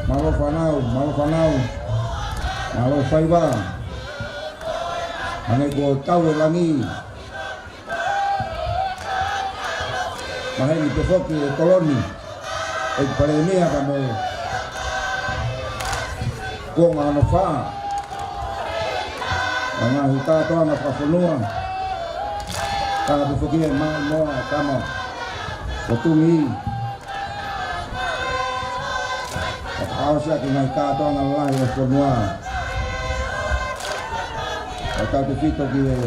malo fanau malo faiba ane go tau langi maheni pefoki koloni e paremia kamo konga no fa ana hita to na pafunua kana pefoki mo kama Otumi Ausya kina kato ang Allah ya semua. Atau tu kita kira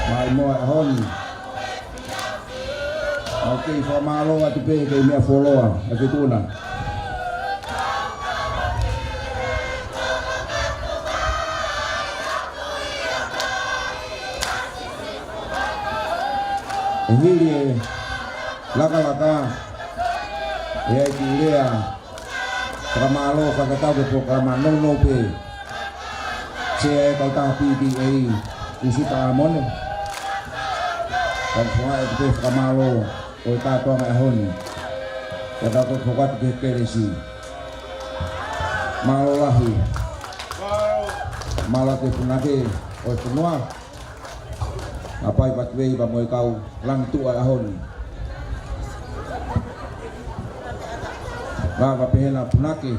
mai mo ahon. Okay, famalo at pe kay me follow at ituna. Hili laka ya kilea kamalo kakatau ke programa no pe saya kau tahu PDA isi tamon kan semua itu kamalo kau tahu nggak hon kata kau fokat ke keresi malo lahi malo ke punake oh semua apa ibat wei pamoy kau lang tu ahon lava pehena punake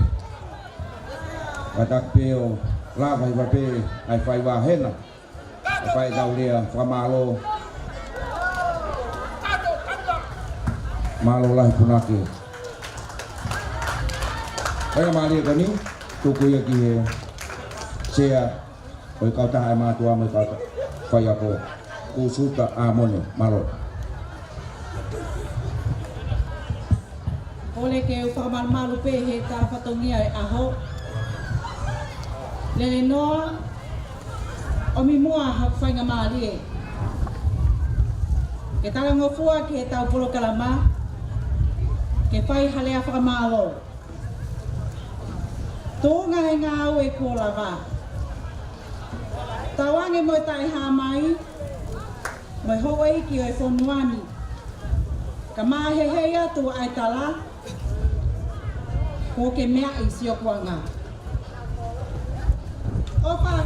katak peo lava ibat pe ai fai wa hena fai daulia famalo malo lah punake kaya mali kani tuku ya ki sia oi kau ta ai ma tua mo kau fai ako kusuta amone malo ole ke u whakamal malu pe he tā whatongia e aho lele noa omi mua hak whainga maari e ke tala ngofua ki he tau polo kalama ke whai halea whakamalo Tōnga he ngā au e kōla wā. Tawange mo tai hā mai, mo hoa iki o e whonuani. Ka māhe hei atu ai tala, ko ke mea i siokuanga. Opa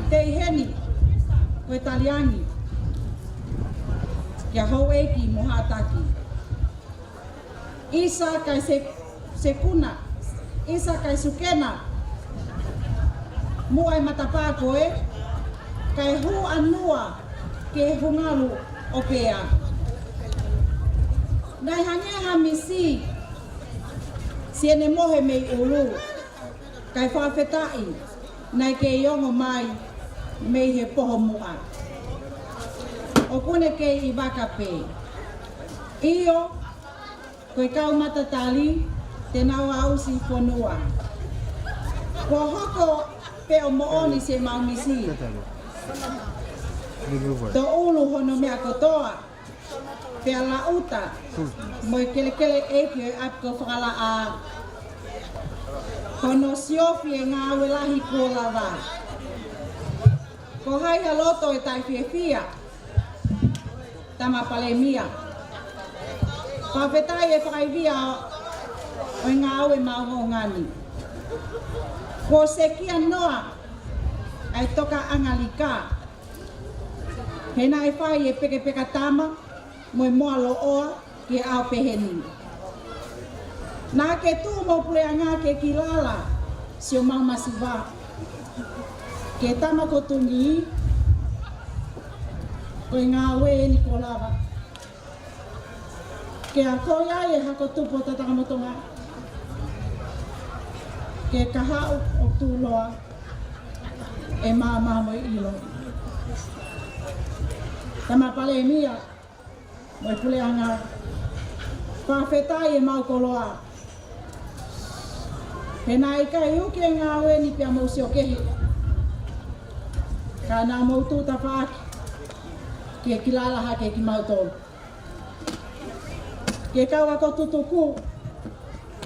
te iheni, ko e taliangi, kia hoa iki mo hātaki. Isa kai se kuna, isa kai sukena, mua e matapā koe, kai hu anua ke hungalu o pea. Ngai hangeha misi, siene mohe mei ulu, kai whawhetai, nai ke iongo mai, mei he poho mua. O kune ke i wakape. Iyo, koe kau matatali, te nau ausi whanua. Ko hoko pe o mooni se maumisi. To ulu hono mea kotoa, pe a lauta, moi kele eki o apko whakala a. Hono siofi e ngā welahi kōla wā. Ko hai a loto e tai whiawhia, tama palemia. Whawhetai e whakaivia o ngā au e mauho ngani. Ko se kia noa, ai toka angalika. Hena e whai e peke tama, moi moa lo oa ke au peheni. Nā ke tū mo pulea ngā ke kilala, si o mau masiwa. Ke tama ko tungi, ko ngā ue e ni ko lava. Ke a koia e hako tupo tataka motonga. Ke kahau o tūloa, e māma mo i ilo. Tama pale mia, mo i pulea ngā. Whawhetai e mau koloa. He nā i kai uki e ngā ue ni pia mausi o kehi. Ka nā mautu ta whaaki. Ke kilalaha ke ki mautolu. Ke kaua ko tutuku.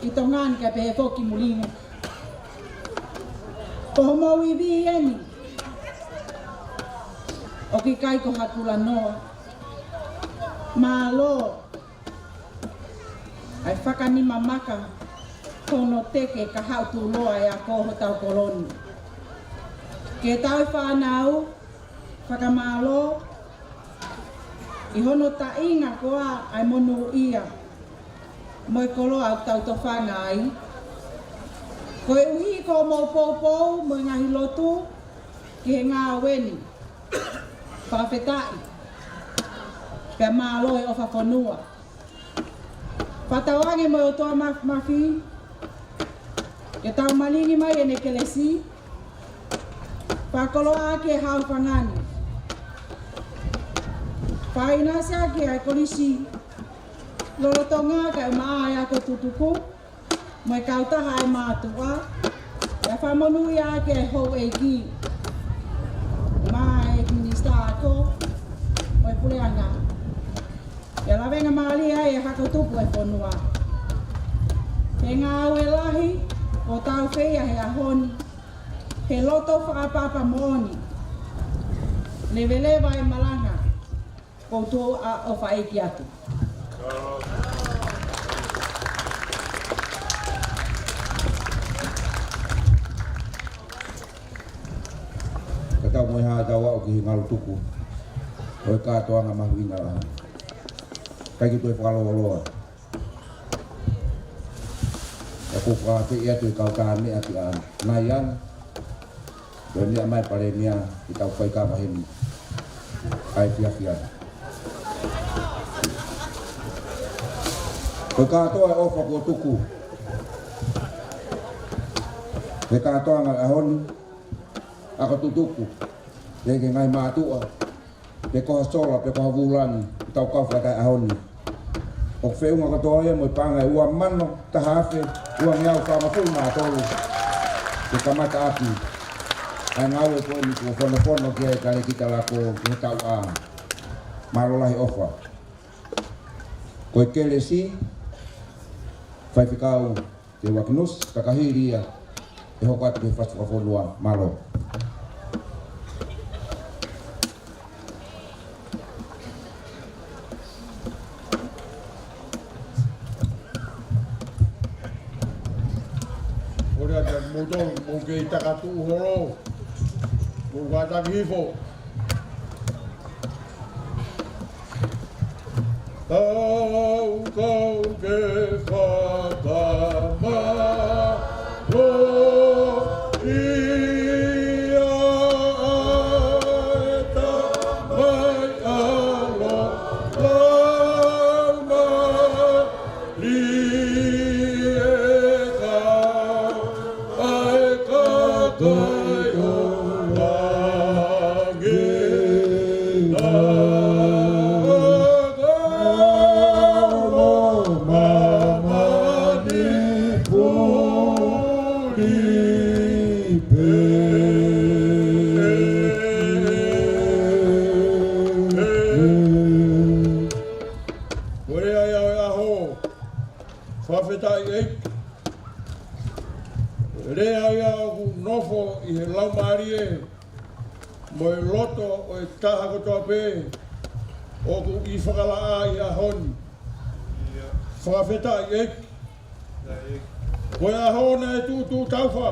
I tō ngāni ka pehe whoki mulinga. Ko mau i vi eni. O ki kai ko hakula noa. Mā lo. Ai whakanima maka. Kono teke ka hautu loa e a koho tau koloni. Ke tau whanau, whakamalo, i hono ta inga koa ai monu ia. Moi koloa au tau to whangai. Ko e uhi ko mo poupou, mo ngahi lotu, ki he ngā weni. Whawhetai. Pea malo e ofa whanua. Whatawange mo o toa mafi. Ke tau malingi mai e ne kelesi, whakoloa ake hau whangani. Whainasa ake ai kolisi, lolotonga ka e maa ai ako tutuku, mo e kautaha ai mātua, e whamonui ake ai hou e ki. Maa e minista ako, mo e puleanga. E lawenga maali ai e hako tupu e whanua. He ngā ue lahi, o tau whea he ahoni, he loto whakapapa mooni. Lewelewa e malanga, ko tō a o whaeki atu. Ka tau moe haa tau au ki he ngalu tuku. O e kātoanga mahuina laha. Kai ki tue whakaloa. E ko whakate ia tui kau kāne ati a naian. Doi nia mai pare nia i tau whai kā maheni. Ai whiawhia. Ko kātoa e ofa ko tuku. He kātoa ngai ahoni. Ako tutuku. He ke ngai mātua. Pe koha sola, pe koha vulangi. I tau kau whakai ahoni. O wheunga katoa ia mo i panga e ua mano, tahawhe, ua ngeau whamafuru ngā tolu. Te kamata api. Ai ngau e koe ni kua whono kia e kare kita lako ki tau a. Marolahi ofa. Koe kele si, whai whikau te wakinus, kakahiri ia. e hoko atu ke fasu kafonua malo. Ora te moto mo ke takatu horo. Mo wata kifo. Kau ke fatama ro ia ta mai alo lama li ka ai ka yo i he lau marie mo e loto o e taha kotoa pē o ku i whakalaa i a honi whakawheta i eki ko e a hona e tūtū tauwha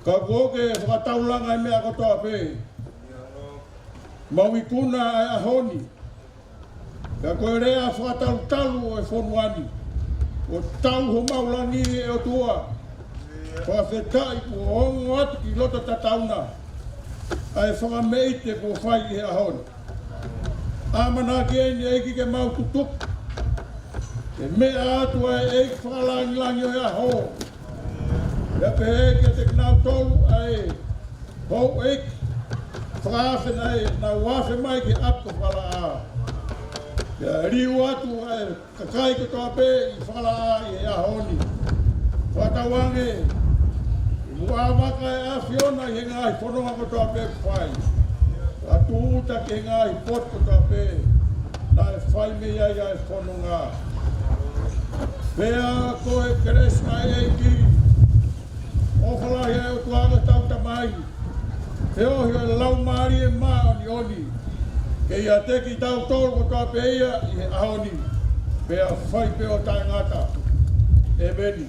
ka koke e whakataulanga i mea kotoa pē mau i kuna ai a honi ka koe rea whakatalu o e whonuani o tau ho maulani e o tua whawhetai ku hongo atu ki loto tatauna ai whakameite ku whai i a honi. Amana ke ni eiki ke mau tutuk e mea atu ai eiki whakalangi langi o e a ho ia pe eke te knau tolu ai hou eiki whakawhen ai na wafe mai ke apko whalaa ia riu atu ai kakai ko toa pe i whalaa i a honi whatawange Mua maka e a whiona i ngai whanonga ko toa pe whai. A tūta ke ngai pot ko toa pe. Na e whai me iai ai whanonga. Pea ko e keres ngai e ki. Ofalahi e o tuanga tauta mai. Te ohi e lau maari e maa oni oni. Ke ia teki tau tolu ko toa pe ia i he ahoni. Pea whai pe o tai ngata. E meni.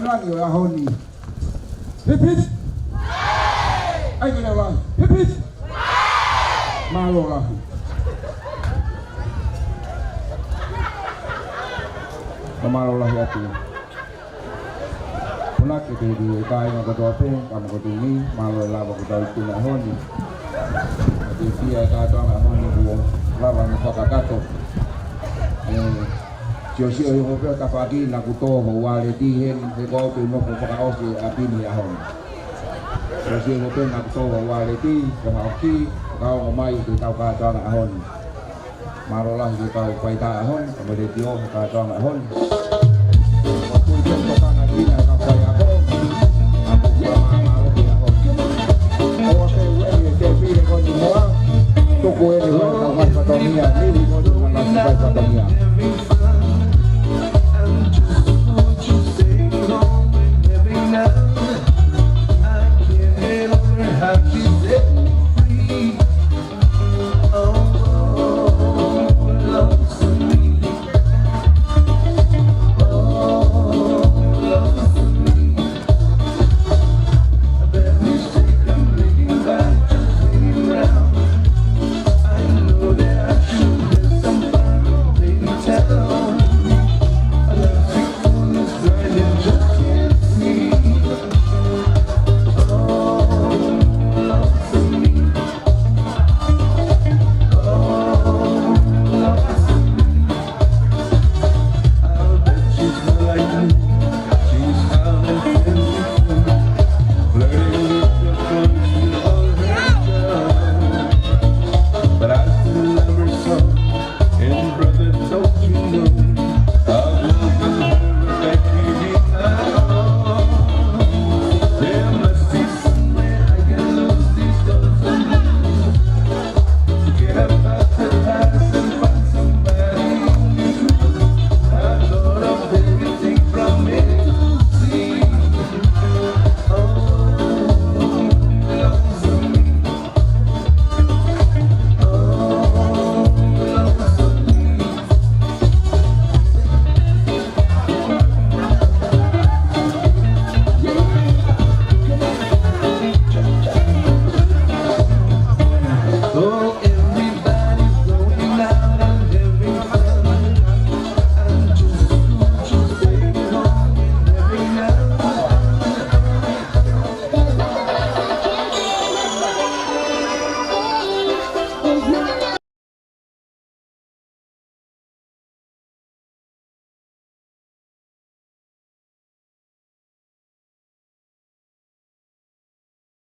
Lagi o ahoni. Hip hip. Ai kena lah. Hip hip. Malo lah. Malo lah ya tu. Punak itu di kai nak kau apa? Kamu kau ini malo lah kau tahu itu ahoni. Jadi dia kata ahoni buang lawan kau kata. Sio yo ko ta pagi na ku to ho wale ti hen se ko tu no ko pa o si api ni a hon. Sio ko na ku to ho wale ti ko ha ki ka o mai ti ta ka ta a hon. Marolah ki ka pai ta a hon ko de ti o ka ta a hon. Ko tu ko ta na ki na ka pai a ko. Aku ko ma ro ki a hon. O se we ke pi ko ni mo. To ko e ro ta ma pa to ni a ni ko na pa to ni a.